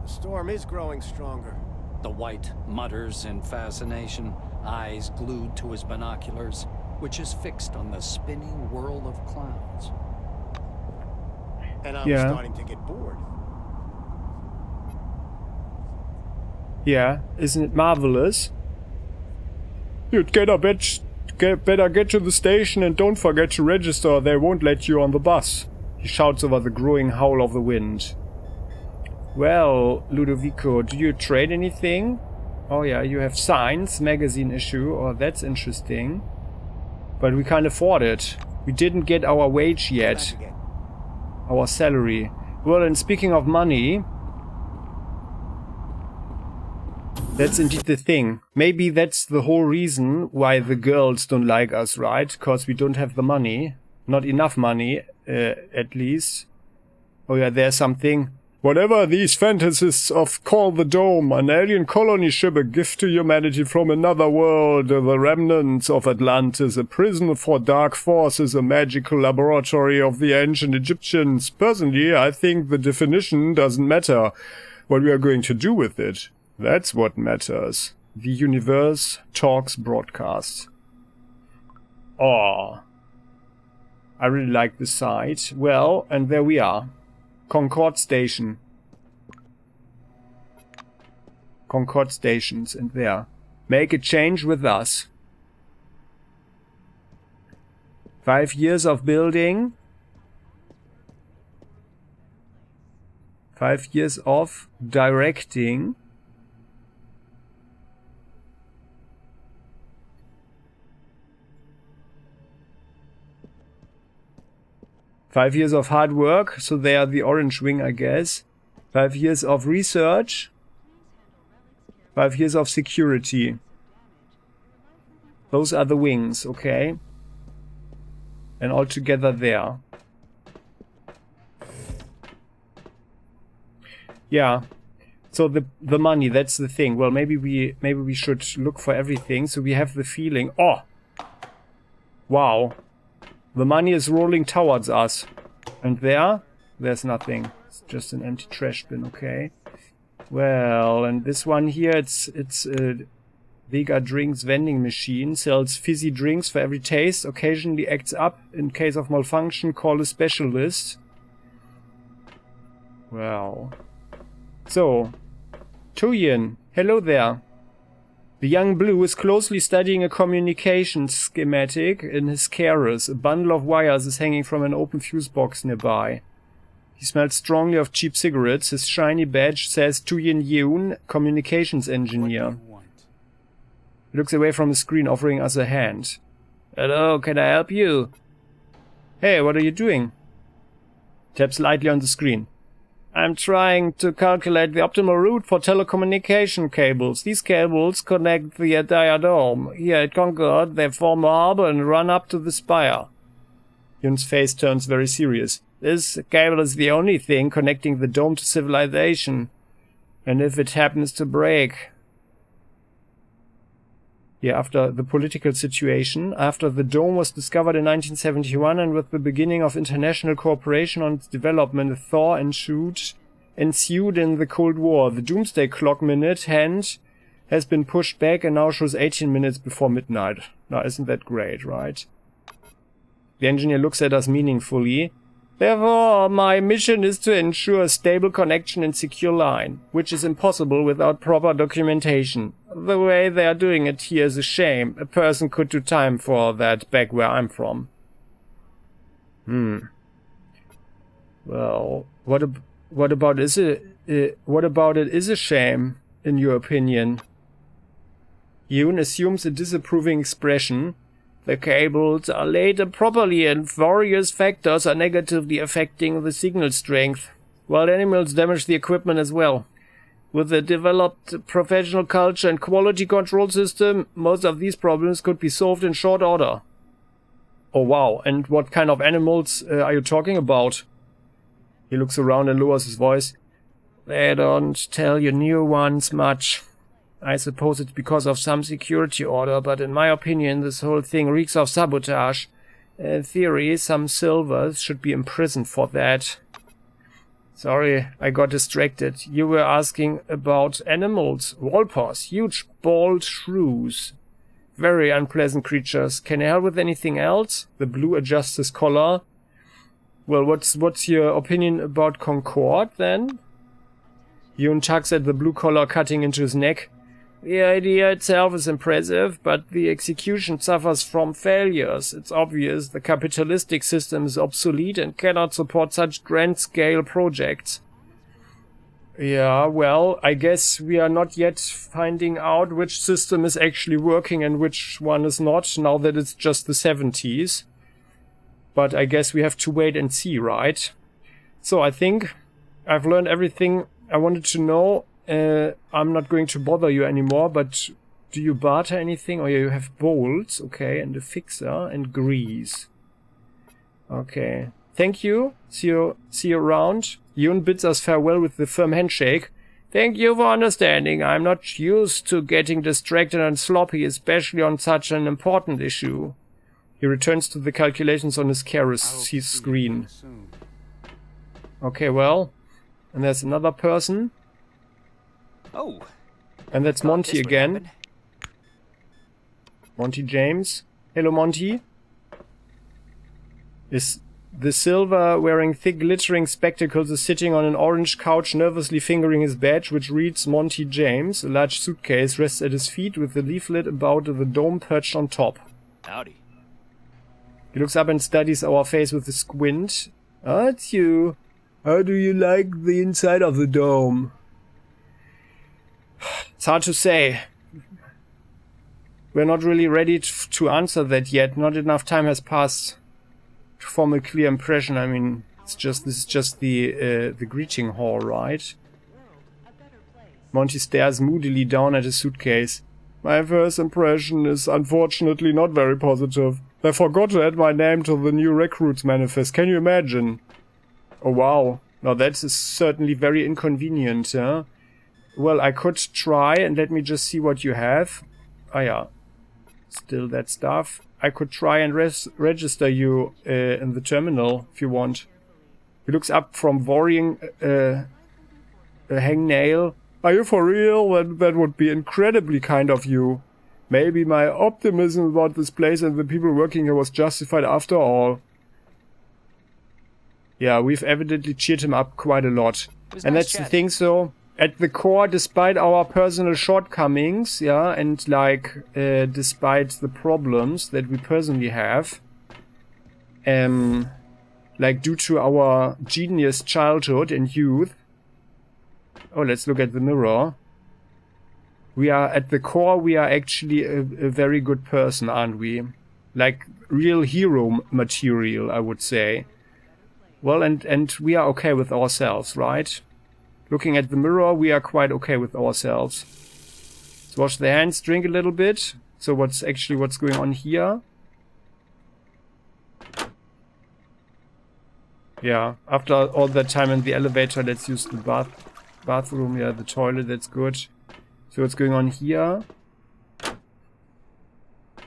the storm is growing stronger. The White mutters in fascination, eyes glued to his binoculars, which is fixed on the spinning whirl of clouds. And I'm Yeah. starting to get bored. Yeah, isn't it marvelous? You'd better get to the station and don't forget to register or they won't let you on the bus. He shouts over the growing howl of the wind. Well, Ludovico, do you trade anything? Oh yeah, you have Science magazine issue. Oh, that's interesting. But we can't afford it. We didn't get our wage yet. Our salary. Well, and speaking of money... That's indeed the thing. Maybe that's the whole reason why the girls don't like us, right? Because we don't have the money. Not enough money, at least. Oh yeah, there's something. Whatever these fantasists of call the Dome, an alien colony ship, a gift to humanity from another world, the remnants of Atlantis, a prison for dark forces, a magical laboratory of the ancient Egyptians. Personally, I think the definition doesn't matter. What we are going to do with it. That's what matters. The universe talks broadcast. Oh, I really like the site. Well, and there we are. Concord Station. Concord Stations, and there. Make a change with us. 5 years of building. 5 years of directing. Five years of hard work, so they are the orange wing, I guess. 5 years of research. 5 years of security. Those are the wings, okay? And all together there. Yeah. So the money, that's the thing. Well, maybe we should look for everything. So we have the feeling. Oh! Wow. The money is rolling towards us. And there's nothing. It's just an empty trash bin, okay. Well, and this one here, it's a Vega Drinks vending machine. Sells fizzy drinks for every taste. Occasionally acts up. In case of malfunction, call a specialist. Well. So, Tuyin, hello there. The young blue is closely studying a communications schematic in his carers. A bundle of wires is hanging from an open fuse box nearby. He smells strongly of cheap cigarettes. His shiny badge says Tuyin Yeun, communications engineer. He looks away from the screen, offering us a hand. Hello, can I help you? Hey, what are you doing? Taps lightly on the screen. I'm trying to calculate the optimal route for telecommunication cables. These cables connect the entire dome. Here at Concord, they form a harbor and run up to the spire. Yun's face turns very serious. This cable is the only thing connecting the dome to civilization. And if it happens to break... Yeah, after the political situation, after the dome was discovered in 1971 and with the beginning of international cooperation on its development, a thaw ensued in the Cold War. The Doomsday Clock minute hand has been pushed back and now shows 18 minutes before midnight. Now, isn't that great, right? The engineer looks at us meaningfully. Therefore, my mission is to ensure a stable connection and secure line, which is impossible without proper documentation. The way they are doing it here is a shame. A person could do time for that back where I'm from. Well, what about it is a shame, in your opinion? Yoon assumes a disapproving expression. The cables are laid improperly and various factors are negatively affecting the signal strength. Wild animals damage the equipment as well. With a developed professional culture and quality control system, most of these problems could be solved in short order. Oh wow, and what kind of animals are you talking about? He looks around and lowers his voice. They don't tell you new ones much. I suppose it's because of some security order, but in my opinion this whole thing reeks of sabotage. In theory, some silvers should be imprisoned for that. Sorry, I got distracted. You were asking about animals. Walpaws, huge bald shrews. Very unpleasant creatures. Can I help with anything else? The blue adjusts his collar. Well, what's your opinion about Concord, then? Yoon tugs at the blue collar cutting into his neck. The idea itself is impressive, but the execution suffers from failures. It's obvious the capitalistic system is obsolete and cannot support such grand-scale projects. Yeah, well, I guess we are not yet finding out which system is actually working and which one is not, now that it's just the 70s. But I guess we have to wait and see, right? So I think I've learned everything I wanted to know. I'm not going to bother you anymore, but do you barter anything? Oh yeah, you have bolts, okay, and a fixer, and grease. Okay. Thank you. See you around. Yoon bids us farewell with the firm handshake. Thank you for understanding. I'm not used to getting distracted and sloppy, especially on such an important issue. He returns to the calculations on his carer's screen. Okay, well. And there's another person. Oh. And that's Monty again. Monty James. Hello, Monty. The silver wearing thick glittering spectacles is sitting on an orange couch nervously fingering his badge which reads Monty James. A large suitcase rests at his feet with the leaflet about the dome perched on top. Howdy. He looks up and studies our face with a squint. Oh, it's you. How do you like the inside of the dome? It's hard to say. We're not really ready to answer that yet. Not enough time has passed to form a clear impression. I mean, this is just the greeting hall, right? Monty stares moodily down at his suitcase. My first impression is unfortunately not very positive. I forgot to add my name to the new recruits manifest. Can you imagine? Oh wow. Now that is certainly very inconvenient, huh? Well, I could try, and let me just see what you have. Ah yeah. Still that stuff. I could try and register you in the terminal if you want. He looks up from worrying a hangnail. Are you for real? That would be incredibly kind of you. Maybe my optimism about this place and the people working here was justified after all. Yeah, we've evidently cheered him up quite a lot. And that's the thing, so at the core, despite our personal shortcomings, yeah, and like despite the problems that we personally have, like due to our genius childhood and youth. Oh, let's look at the mirror. We are at the core, we are actually a very good person, aren't we? Like real hero material, I would say. Well, and we are okay with ourselves, right? Looking at the mirror, we are quite okay with ourselves. Let's wash the hands, drink a little bit. So what's going on here? Yeah, after all that time in the elevator, let's use the bathroom. Yeah, the toilet, that's good. So what's going on here?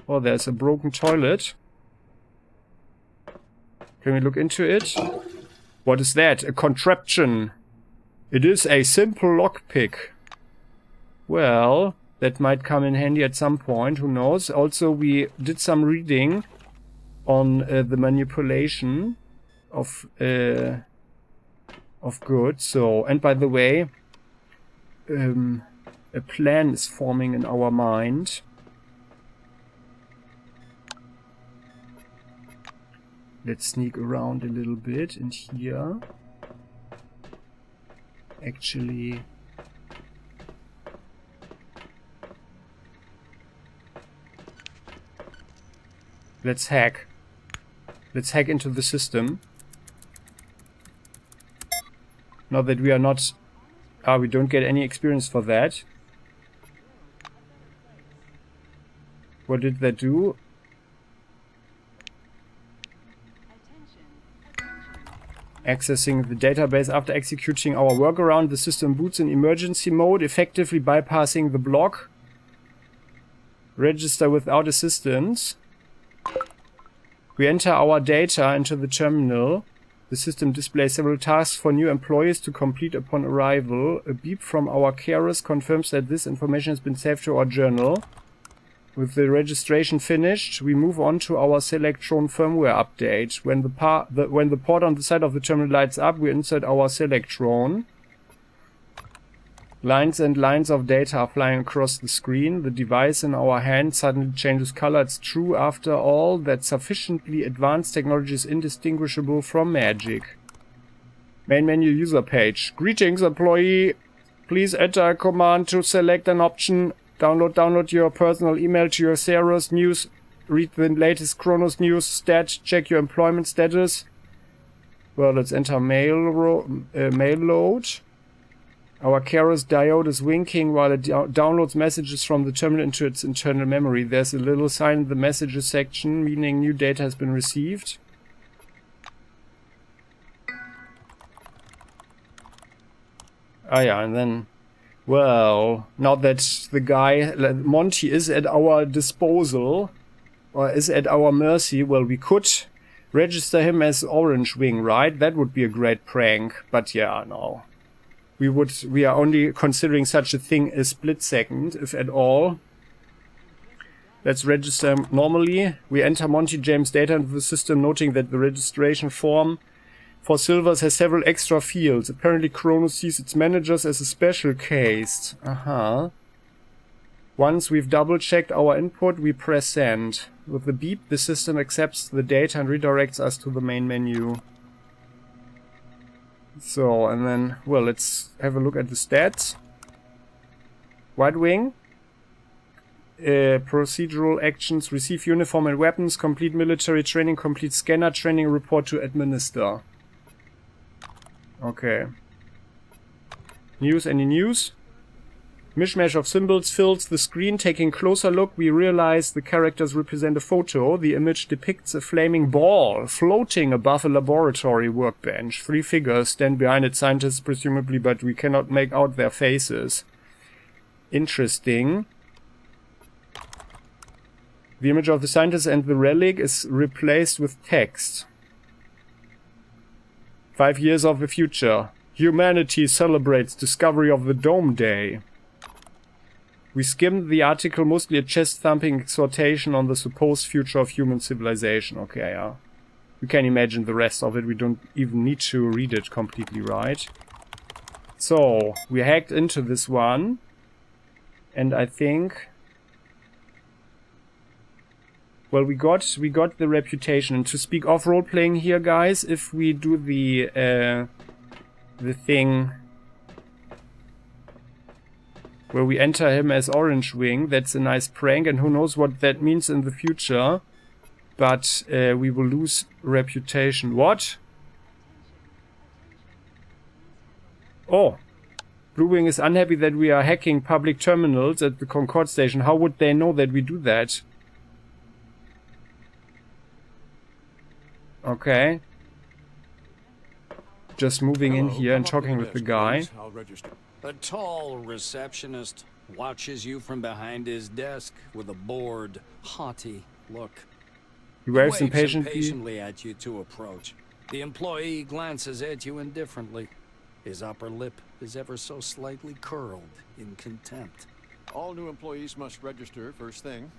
Oh, there's a broken toilet. Can we look into it? What is that? A contraption. It is a simple lockpick. Well, that might come in handy at some point, who knows. Also, we did some reading on the manipulation of goods. So, and by the way, a plan is forming in our mind. Let's sneak around a little bit, and here actually let's hack into the system. Now that we are not we don't get any experience for that. What did that do? Accessing the database. After executing our workaround, the system boots in emergency mode, effectively bypassing the block. Register without assistance. We enter our data into the terminal. The system displays several tasks for new employees to complete upon arrival. A beep from our carers confirms that this information has been saved to our journal. With the registration finished, we move on to our Selectron firmware update. When the port on the side of the terminal lights up, we insert our Selectron. Lines and lines of data are flying across the screen. The device in our hand suddenly changes color. It's true, after all, that sufficiently advanced technology is indistinguishable from magic. Main menu user page. Greetings, employee. Please enter a command to select an option. Download your personal email to your Ceros news. Read the latest CRONUS news. Stat. Check your employment status. Well, let's enter mail load. Our Keros diode is winking while it downloads messages from the terminal into its internal memory. There's a little sign in the messages section, meaning new data has been received. Ah yeah, and then, well, now that the guy, Monty, is at our disposal, or is at our mercy, well, we could register him as Orange Wing, right? That would be a great prank, but yeah, no. We are only considering such a thing a split second, if at all. Let's register normally. We enter Monty James' data into the system, noting that the registration form for Silvers has several extra fields. Apparently CRONUS sees its managers as a special case. Once we've double-checked our input, we press send. With the beep, the system accepts the data and redirects us to the main menu. So, and then, well, let's have a look at the stats. White Wing. Procedural actions, receive uniform and weapons, complete military training, complete scanner training, report to administer. Okay. News, any news? Mishmash of symbols fills the screen. Taking a closer look, we realize the characters represent a photo. The image depicts a flaming ball floating above a laboratory workbench. 3 figures stand behind it, scientists presumably, but we cannot make out their faces. Interesting. The image of the scientist and the relic is replaced with text. 5 years of the future. Humanity celebrates discovery of the Dome Day. We skimmed the article, mostly a chest-thumping exhortation on the supposed future of human civilization. Okay, yeah. We can imagine the rest of it. We don't even need to read it completely, right? So, we hacked into this one. And I think... well, we got the reputation. And to speak of role-playing here, guys, if we do the thing where we enter him as Orange Wing, that's a nice prank, and who knows what that means in the future. But we will lose reputation. What? Oh. Blue Wing is unhappy that we are hacking public terminals at the Concord station. How would they know that we do that? Okay. Just moving in here and talking with the guy. A tall receptionist watches you from behind his desk with a bored, haughty look. He waves impatiently. Impatiently at you to approach. The employee glances at you indifferently. His upper lip is ever so slightly curled in contempt. All new employees must register first thing.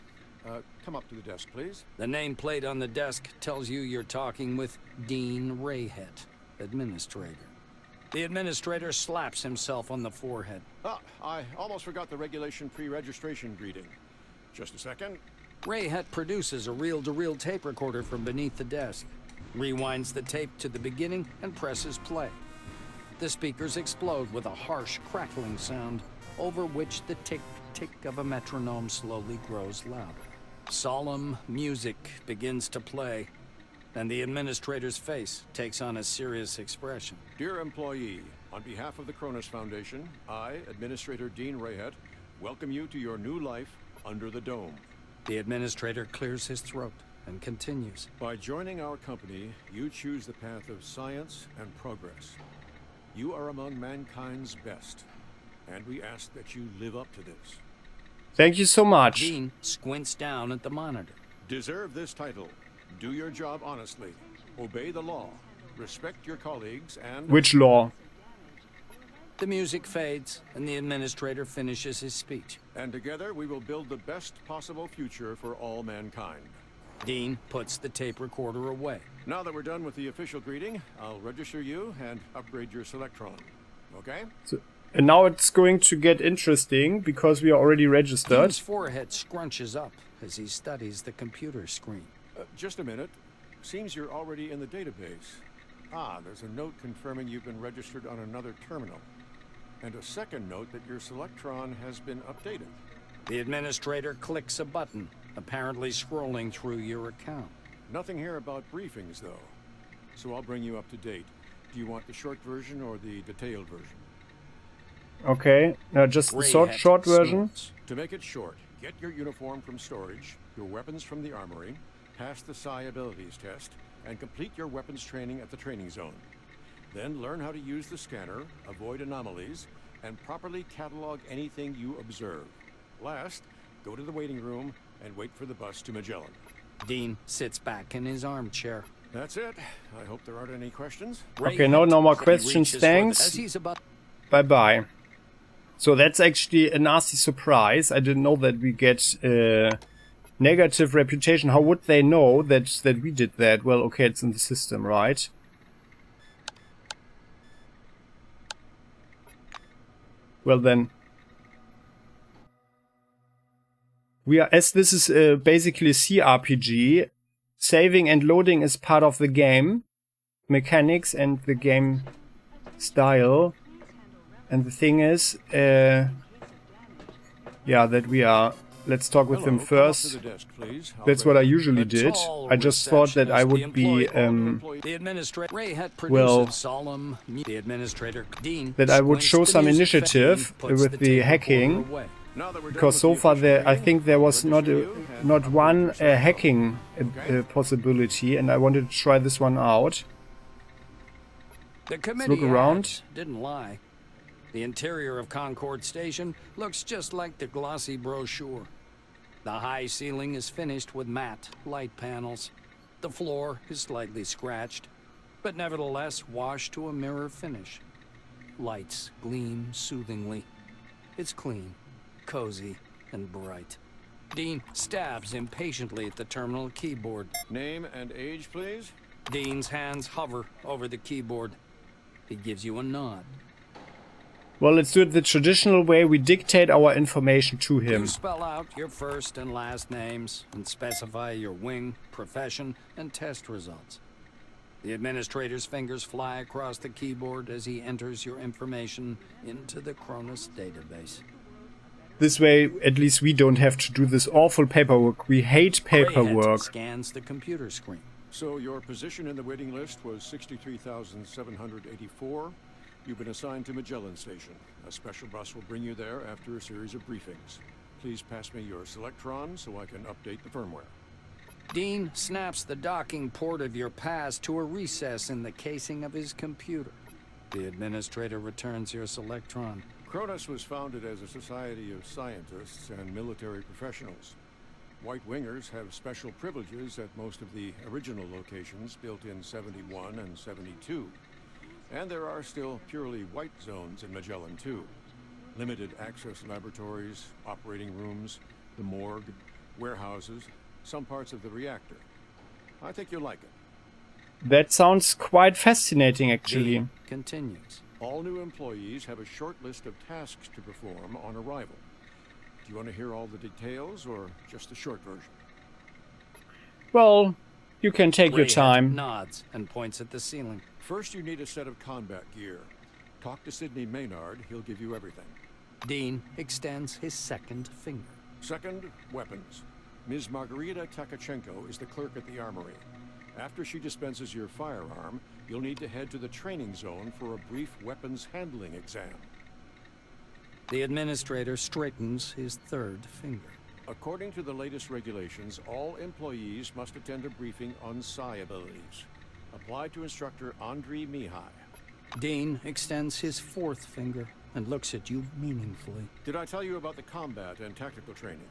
Come up to the desk, please. The nameplate on the desk tells you you're talking with Dean Rayhead, administrator. The administrator slaps himself on the forehead. Ah, I almost forgot the regulation pre-registration greeting. Just a second. Rayhead produces a reel-to-reel tape recorder from beneath the desk, rewinds the tape to the beginning, and presses play. The speakers explode with a harsh, crackling sound, over which the tick-tick of a metronome slowly grows louder. Solemn music begins to play, and the administrator's face takes on a serious expression. Dear employee, on behalf of the CRONUS Foundation, I, Administrator Dean Rayhead, welcome you to your new life under the dome. The administrator clears his throat and continues. By joining our company, you choose the path of science and progress. You are among mankind's best, and we ask that you live up to this. Thank you so much. Dean squints down at the monitor. Deserve this title. Do your job honestly. Obey the law. Respect your colleagues and... Which law? The music fades, and the administrator finishes his speech. And together we will build the best possible future for all mankind. Dean puts the tape recorder away. Now that we're done with the official greeting, I'll register you and upgrade your Selectron. Okay? And now it's going to get interesting, because we are already registered. Dean's forehead scrunches up as he studies the computer screen. Just a minute. Seems you're already in the database. Ah, there's a note confirming you've been registered on another terminal. And a second note that your Selectron has been updated. The administrator clicks a button, apparently scrolling through your account. Nothing here about briefings, though. So I'll bring you up to date. Do you want the short version or the detailed version? Okay, just the short version. To make it short, get your uniform from storage, your weapons from the armory, pass the Psi abilities test, and complete your weapons training at the training zone. Then learn how to use the scanner, avoid anomalies, and properly catalog anything you observe. Last, go to the waiting room and wait for the bus to Magellan. Dean sits back in his armchair. That's it. I hope there aren't any questions. Okay, no more questions, thanks. Bye-bye. So that's actually a nasty surprise. I didn't know that we get negative reputation. How would they know that we did that? Well, okay, it's in the system, right? Well then, we are, as this is basically a CRPG, saving and loading is part of the game mechanics and the game style. And the thing is, yeah, that we are... Let's talk with him first. That's what I usually did. I just thought that I would be, well, that I would show some initiative with the hacking, because so far I think there was not one hacking possibility, and I wanted to try this one out. The Let's look around. Didn't lie. The interior of Concord Station looks just like the glossy brochure. The high ceiling is finished with matte light panels. The floor is slightly scratched, but nevertheless washed to a mirror finish. Lights gleam soothingly. It's clean, cozy, and bright. Dean stabs impatiently at the terminal keyboard. Name and age, please? Dean's hands hover over the keyboard. He gives you a nod. Well, let's do it the traditional way. We dictate our information to him. You spell out your first and last names and specify your wing, profession, and test results. The administrator's fingers fly across the keyboard as he enters your information into the CRONUS database. This way, at least we don't have to do this awful paperwork. We hate paperwork. Scans the computer screen. So your position in the waiting list was 63,784. You've been assigned to Magellan Station. A special bus will bring you there after a series of briefings. Please pass me your Selectron so I can update the firmware. Dean snaps the docking port of your pass to a recess in the casing of his computer. The administrator returns your Selectron. CRONUS was founded as a society of scientists and military professionals. White Wingers have special privileges at most of the original locations built in 71 and 72. And there are still purely white zones in Magellan, too. Limited access laboratories, operating rooms, the morgue, warehouses, some parts of the reactor. I think you'll like it. That sounds quite fascinating, actually. Dean continues. All new employees have a short list of tasks to perform on arrival. Do you want to hear all the details, or just the short version? Well, you can take your time. Nods and points at the ceiling. First, you need a set of combat gear. Talk to Sidney Maynard, he'll give you everything. Dean extends his second finger. Second, weapons. Ms. Margarita Takachenko is the clerk at the armory. After she dispenses your firearm, you'll need to head to the training zone for a brief weapons handling exam. The administrator straightens his third finger. According to the latest regulations, all employees must attend a briefing on psi abilities. Apply to instructor Andriy Mihai. Dean extends his fourth finger and looks at you meaningfully. Did I tell you about the combat and tactical training?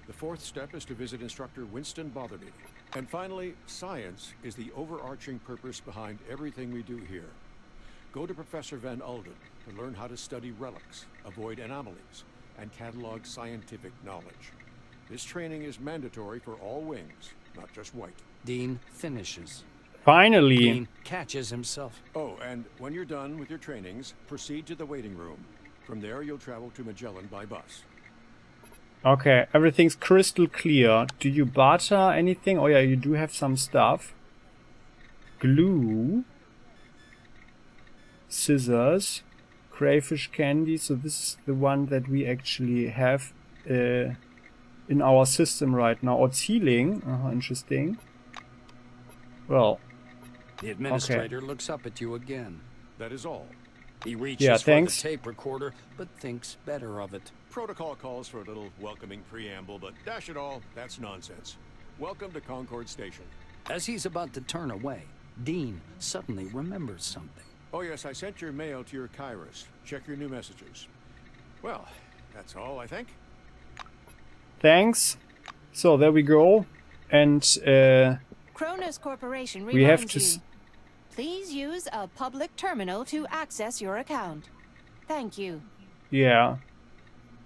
The fourth step is to visit instructor Winston Botherby. And finally, science is the overarching purpose behind everything we do here. Go to Professor Van Ulden to learn how to study relics, avoid anomalies, and catalog scientific knowledge. This training is mandatory for all wings, not just white. Dean finishes. Finally. Dean catches himself. Oh, and when you're done with your trainings, proceed to the waiting room. From there, you'll travel to Magellan by bus. Okay, everything's crystal clear. Do you barter anything? Oh yeah, you do have some stuff. Glue. Scissors. Crayfish candy. So this is the one that we actually have in our system right now. Or healing. Interesting. Well. The administrator looks up at you again. That is all. He reaches for the tape recorder, but thinks better of it. Protocol calls for a little welcoming preamble, but dash it all, that's nonsense. Welcome to Concord Station. As he's about to turn away, Dean suddenly remembers something. Oh yes, I sent your mail to your Kairos. Check your new messages. Well, that's all, I think. Thanks. So there we go. And CRONUS Corporation we have to you. Please use a public terminal to access your account. Thank you. Yeah.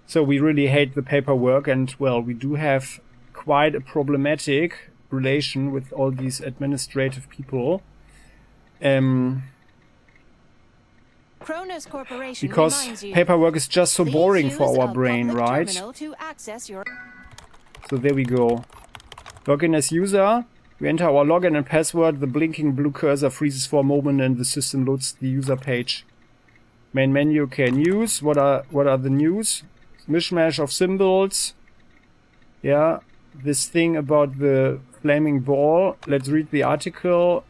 So we really hate the paperwork, and well, we do have quite a problematic relation with all these administrative people. CRONUS Corporation because paperwork is just so boring for our brain, right? To access your... So there we go. Login as user. We enter our login and password. The blinking blue cursor freezes for a moment and the system loads the user page. Main menu. Okay, news. What are the news? Mishmash of symbols. Yeah, this thing about the flaming ball. Let's read the article.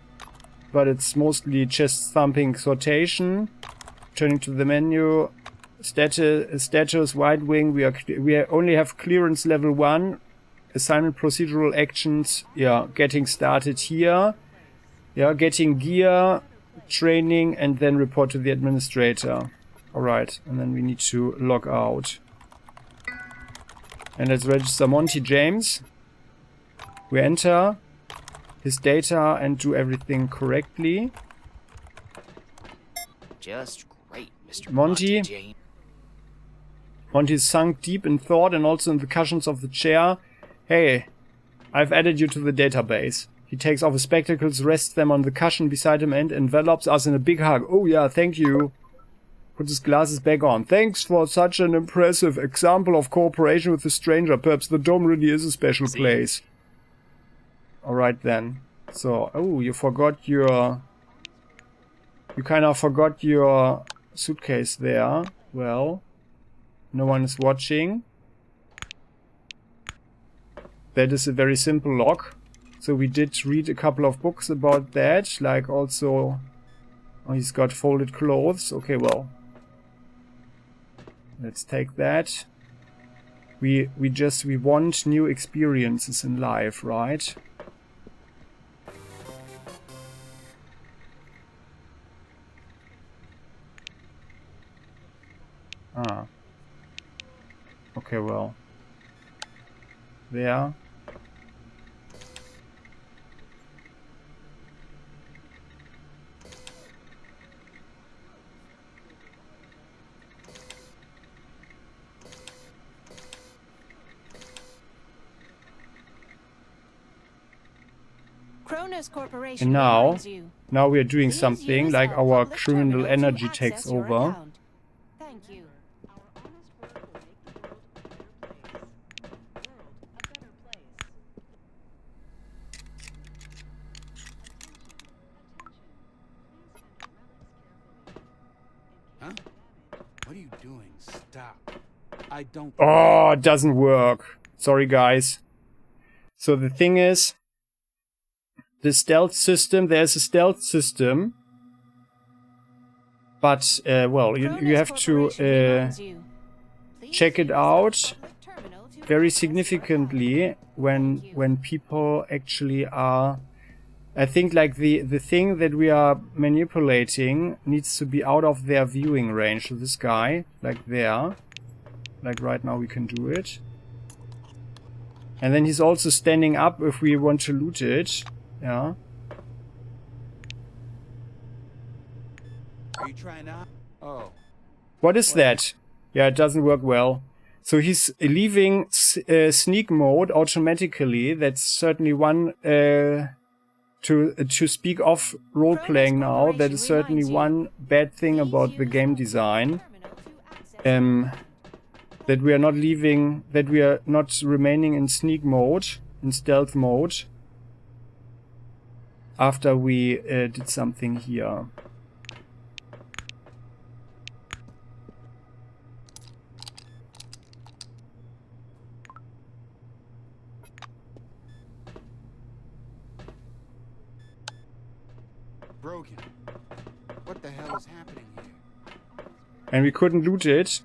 But it's mostly chest thumping exhortation. Turning to the menu. Status White Wing. We only have clearance level 1. Assignment procedural actions. Yeah, getting started here. Yeah, getting gear, training, and then report to the administrator. Alright, and then we need to log out. And let's register Monty James. We enter his data and do everything correctly. Just great, Mr. Monty. James. Monty is sunk deep in thought and also in the cushions of the chair. Hey, I've added you to the database. He takes off his spectacles, rests them on the cushion beside him and envelops us in a big hug. Oh yeah, thank you. Puts his glasses back on. Thanks for such an impressive example of cooperation with a stranger. Perhaps the dome really is a special place. Alright then. So, oh, you forgot your... You kind of forgot your suitcase there. Well, no one is watching. That is a very simple lock. So we did read a couple of books about that, like also... Oh, he's got folded clothes. Okay, well. Let's take that. We want new experiences in life, right? Ah. Okay, well. There. CRONUS Corporation And now reminds you. Now we are doing Please something use like a our public criminal terminal to energy access takes your over. account. Thank you. Huh? What are you doing? Stop. I don't... Oh, it doesn't work. Sorry, guys. So the thing is, the stealth system, there's a stealth system. But, well, you have to check it out very significantly when people actually are... I think like the thing that we are manipulating needs to be out of their viewing range. So this guy, like there, like right now we can do it. And then he's also standing up if we want to loot it. Yeah. Are you trying out? Oh. What is that? Yeah, it doesn't work well. So he's leaving sneak mode automatically. That's certainly one... To speak of role-playing now, that is certainly one bad thing about the game design. That we are not leaving, that we are not remaining in sneak mode, in stealth mode, after we did something here. Broken. What the hell is happening here? And we couldn't loot it.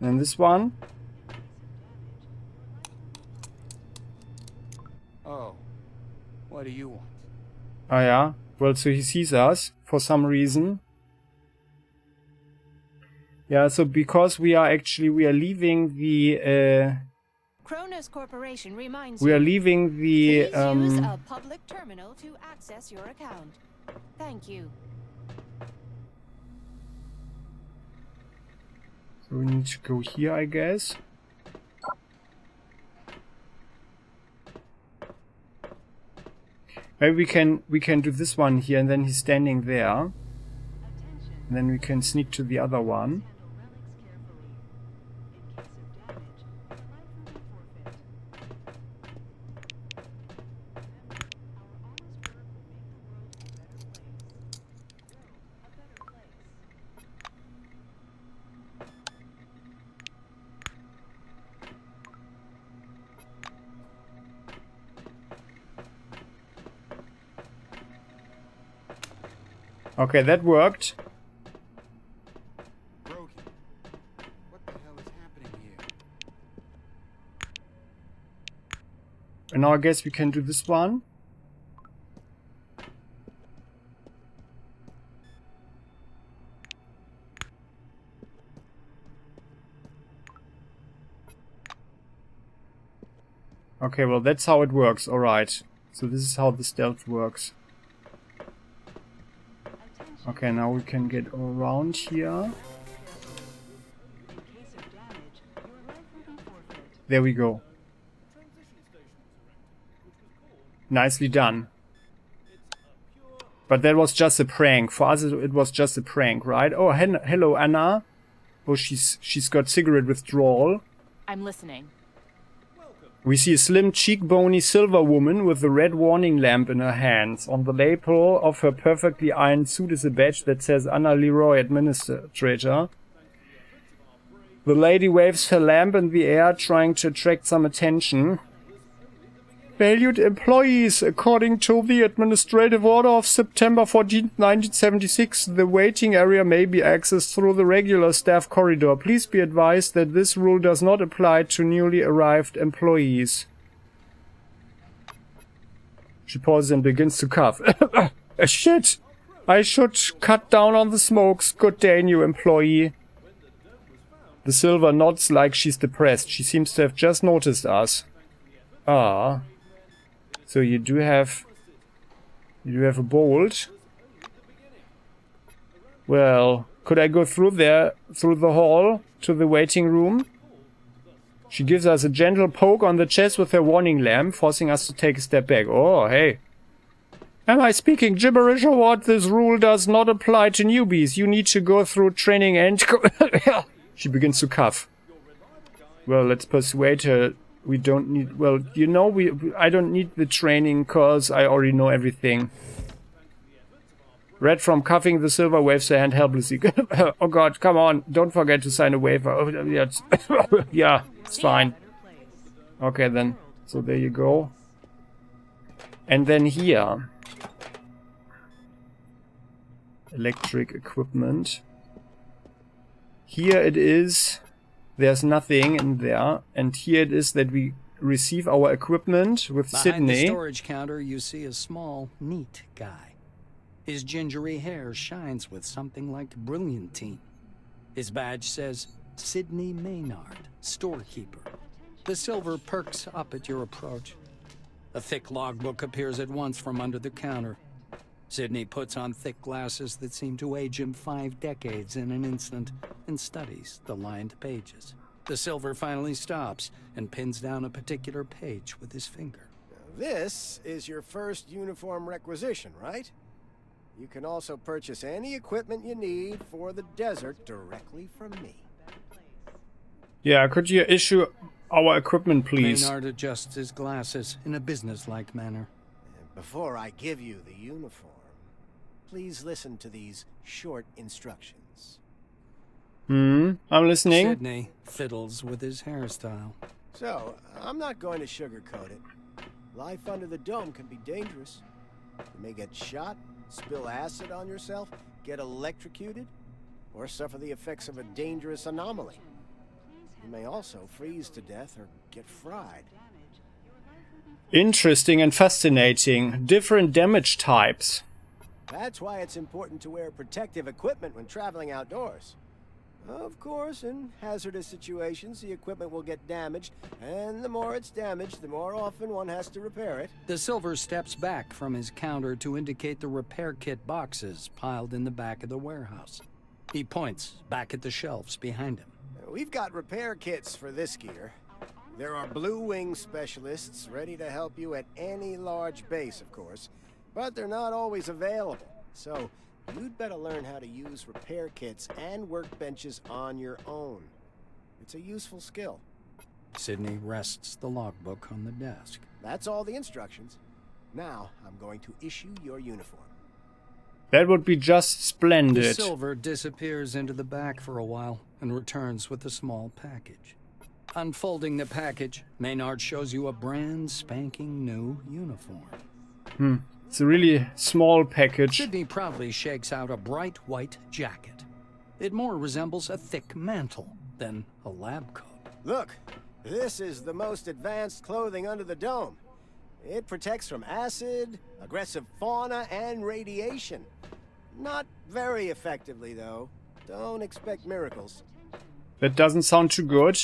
And this one. Oh. What do you want? Oh yeah. Well, so he sees us for some reason. Yeah, so because we are leaving the CRONUS Corporation reminds we are you. leaving the Please use a public terminal to access your account. Thank you. So we need to go here, I guess. Maybe we can do this one here, and then he's standing there. And then we can sneak to the other one. Okay, that worked. Brogan, what the hell is happening here? And now I guess we can do this one. Okay, well that's how it works, alright. So this is how the stealth works. Okay, now we can get around here. There we go. Nicely done. But that was just a prank. For us it was just a prank, right? Oh, hello Anna. Oh, she's got cigarette withdrawal. I'm listening. We see a slim, cheekbony silver woman with a red warning lamp in her hands. On the lapel of her perfectly ironed suit is a badge that says Anna Leroy, Administrator. The lady waves her lamp in the air, trying to attract some attention. Valued employees, according to the Administrative Order of September 14, 1976, the waiting area may be accessed through the regular staff corridor. Please be advised that this rule does not apply to newly arrived employees. She pauses and begins to cough. Shit! I should cut down on the smokes. Good day, new employee. The silver nods like she's depressed. She seems to have just noticed us. Ah. So you do have a bolt. Well, could I go through there, through the hall, to the waiting room? She gives us a gentle poke on the chest with her warning lamp, forcing us to take a step back. Oh, hey. Am I speaking gibberish or what? This rule does not apply to newbies. You need to go through training and... She begins to cough. Well, let's persuade her. We don't need... Well, you know, I don't need the training because I already know everything. Red from coughing, the silver waves her hand helplessly. Oh god, come on. Don't forget to sign a waiver. Oh, yeah, yeah, it's fine. Okay, then. So there you go. And then here. Electric equipment. Here it is... There's nothing in there, and here it is that we receive our equipment with Sydney. Behind the storage counter, you see a small, neat guy. His gingery hair shines with something like brilliantine. His badge says, Sydney Maynard, storekeeper. The silver perks up at your approach. A thick logbook appears at once from under the counter. Sydney puts on thick glasses that seem to age him 5 decades in an instant and studies the lined pages. The silver finally stops and pins down a particular page with his finger. This is your first uniform requisition, right? You can also purchase any equipment you need for the desert directly from me. Yeah, could you issue our equipment, please? Maynard adjusts his glasses in a businesslike manner. Before I give you the uniform, please listen to these short instructions. I'm listening. Sydney fiddles with his hairstyle. So, I'm not going to sugarcoat it. Life under the dome can be dangerous. You may get shot, spill acid on yourself, get electrocuted, or suffer the effects of a dangerous anomaly. You may also freeze to death or get fried. Interesting and fascinating. Different damage types. That's why it's important to wear protective equipment when traveling outdoors. Of course, in hazardous situations, the equipment will get damaged, and the more it's damaged, the more often one has to repair it. The silver steps back from his counter to indicate the repair kit boxes piled in the back of the warehouse. He points back at the shelves behind him. We've got repair kits for this gear. There are Blue Wing specialists ready to help you at any large base, of course, but they're not always available. So, you'd better learn how to use repair kits and workbenches on your own. It's a useful skill. Sydney rests the logbook on the desk. That's all the instructions. Now, I'm going to issue your uniform. That would be just The splendid. silver disappears into the back for a while and returns with a small package. Unfolding the package, Maynard shows you a brand spanking new uniform. It's a really small package. Sydney proudly shakes out a bright white jacket. It more resembles a thick mantle than a lab coat. Look, this is the most advanced clothing under the dome. It protects from acid, aggressive fauna, and radiation. Not very effectively, though. Don't expect miracles. That doesn't sound too good.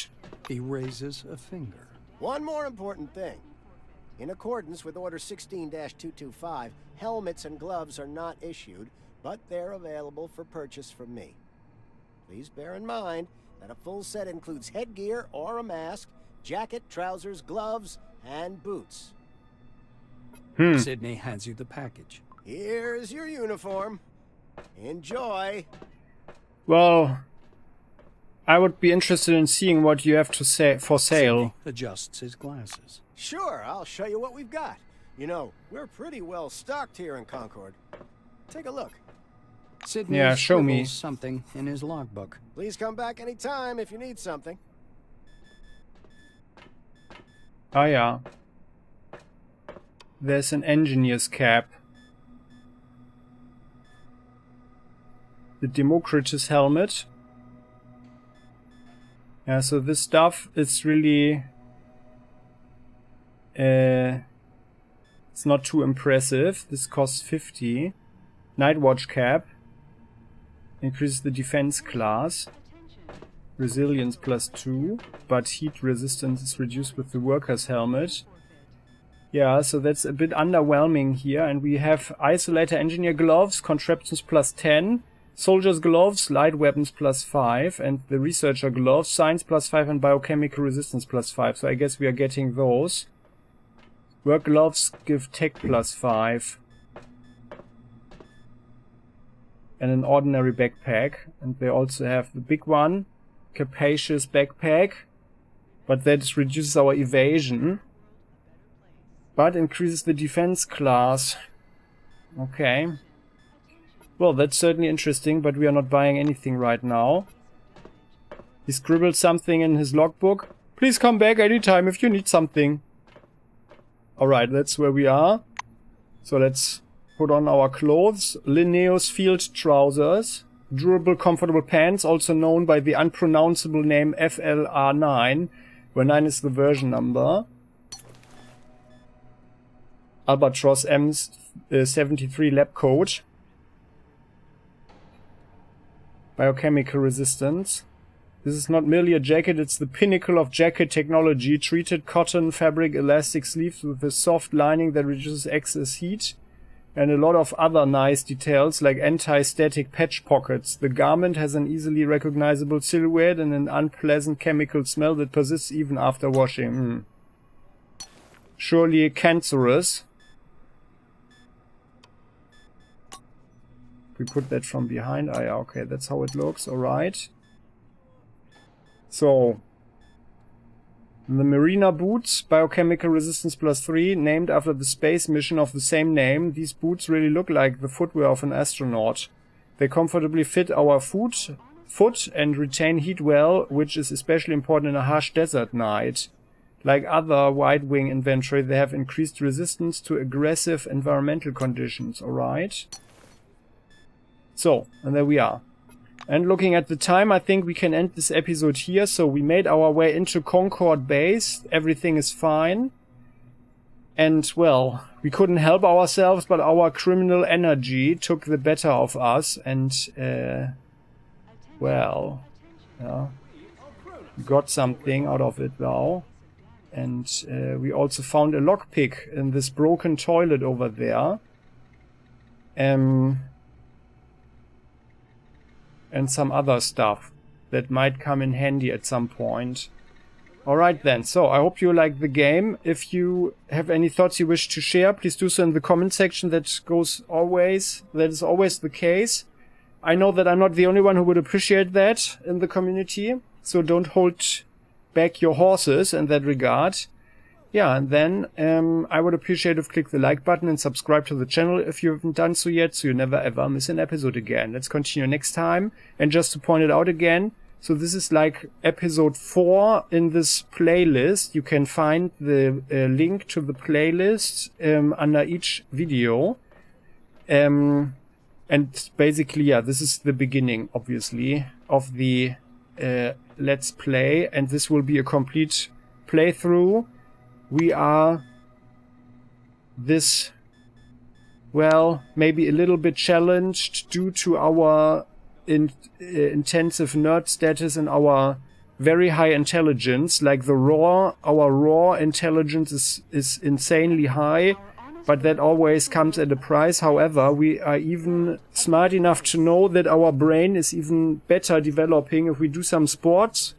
He raises a finger. One more important thing. In accordance with Order 16-225, helmets and gloves are not issued, but they're available for purchase from me. Please bear in mind that a full set includes headgear or a mask, jacket, trousers, gloves, and boots. Sydney hands you the package. Here's your uniform. Enjoy. Well, I would be interested in seeing what you have to say for sale. Sydney adjusts his glasses. Sure, I'll show you what we've got. You know, we're pretty well stocked here in Concord. Take a look. Sydney show me. scribbles something in his logbook. Please come back anytime if you need something. Ah, yeah. There's an engineer's cap. The Democritus helmet. Yeah, so this stuff is really... it's not too impressive. This costs 50. Nightwatch cap. Increases the defense class. Resilience +2. But heat resistance is reduced with the worker's helmet. Yeah, so that's a bit underwhelming here. And we have Isolator Engineer gloves, contraptions +10. Soldier's gloves, light weapons +5, and the researcher gloves, science +5 and biochemical resistance +5. So I guess we are getting those. Work gloves give tech +5. And an ordinary backpack. And they also have the big one, capacious backpack. But that reduces our evasion. But increases the defense class. Okay. Well, that's certainly interesting, but we are not buying anything right now. He scribbled something in his logbook. Please come back anytime if you need something. Alright, that's where we are. So let's put on our clothes. Linnaeus field trousers. Durable, comfortable pants, also known by the unpronounceable name FLR9, where 9 is the version number. Albatross M73 lab coat. Biochemical resistance. This is not merely a jacket, it's the pinnacle of jacket technology. Treated cotton fabric elastic sleeves with a soft lining that reduces excess heat. And a lot of other nice details like anti-static patch pockets. The garment has an easily recognizable silhouette and an unpleasant chemical smell that persists even after washing. Surely cancerous. We put that from behind. Ah, yeah, okay, that's how it looks. Alright. So, the Marina boots, biochemical resistance +3, named after the space mission of the same name. These boots really look like the footwear of an astronaut. They comfortably fit our foot and retain heat well, which is especially important in a harsh desert night. Like other wide-wing inventory, they have increased resistance to aggressive environmental conditions. Alright. So, and there we are. And looking at the time, I think we can end this episode here. So we made our way into Concord base. Everything is fine. And, well, we couldn't help ourselves, but our criminal energy took the better of us. And, well, yeah, we got something out of it now. And we also found a lockpick in this broken toilet over there. And some other stuff that might come in handy at some point. Alright then, so I hope you like the game. If you have any thoughts you wish to share, please do so in the comment section. That is always the case. I know that I'm not the only one who would appreciate that in the community, so don't hold back your horses in that regard. Yeah, and then I would appreciate if you click the like button and subscribe to the channel if you haven't done so yet, so you never ever miss an episode again. Let's continue next time. And just to point it out again, So this is like episode 4 in this playlist. You can find the link to the playlist under each video. And basically, yeah, this is the beginning, obviously, of the Let's Play. And this will be a complete playthrough. We are well, maybe a little bit challenged due to our intensive nerd status and our very high intelligence. Like our raw intelligence is insanely high, but that always comes at a price. However, we are even smart enough to know that our brain is even better developing if we do some sports,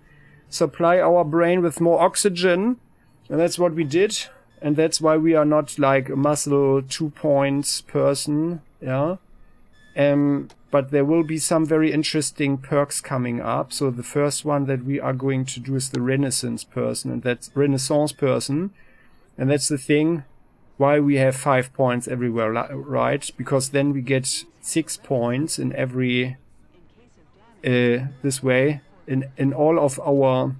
supply our brain with more oxygen, and that's what we did. And that's why we are not like a muscle 2 points person, yeah. But there will be some very interesting perks coming up. So the first one that we are going to do is the Renaissance person, and that's the thing why we have 5 points everywhere, right? Because then we get 6 points in every this way in all of our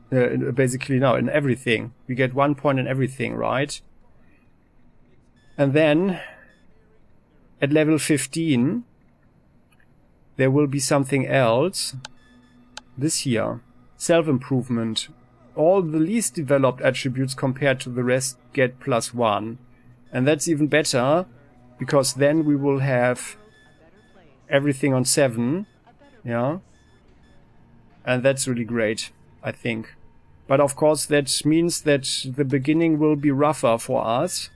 basically now in everything. We get 1 point in everything, right? And then at level 15 there will be something else this here. Self-improvement. All the least developed attributes compared to the rest get +1. And that's even better, because then we will have everything on 7. Yeah. And that's really great, I think. But of course that means that the beginning will be rougher for us.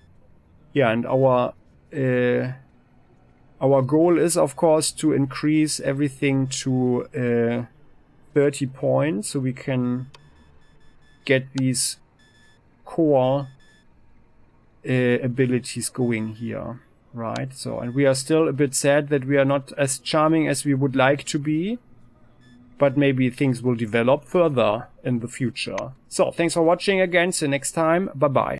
Yeah, and our goal is, of course, to increase everything to 30 points, so we can get these core abilities going here, right? So, and we are still a bit sad that we are not as charming as we would like to be, but maybe things will develop further in the future. So, thanks for watching again. See you next time. Bye-bye.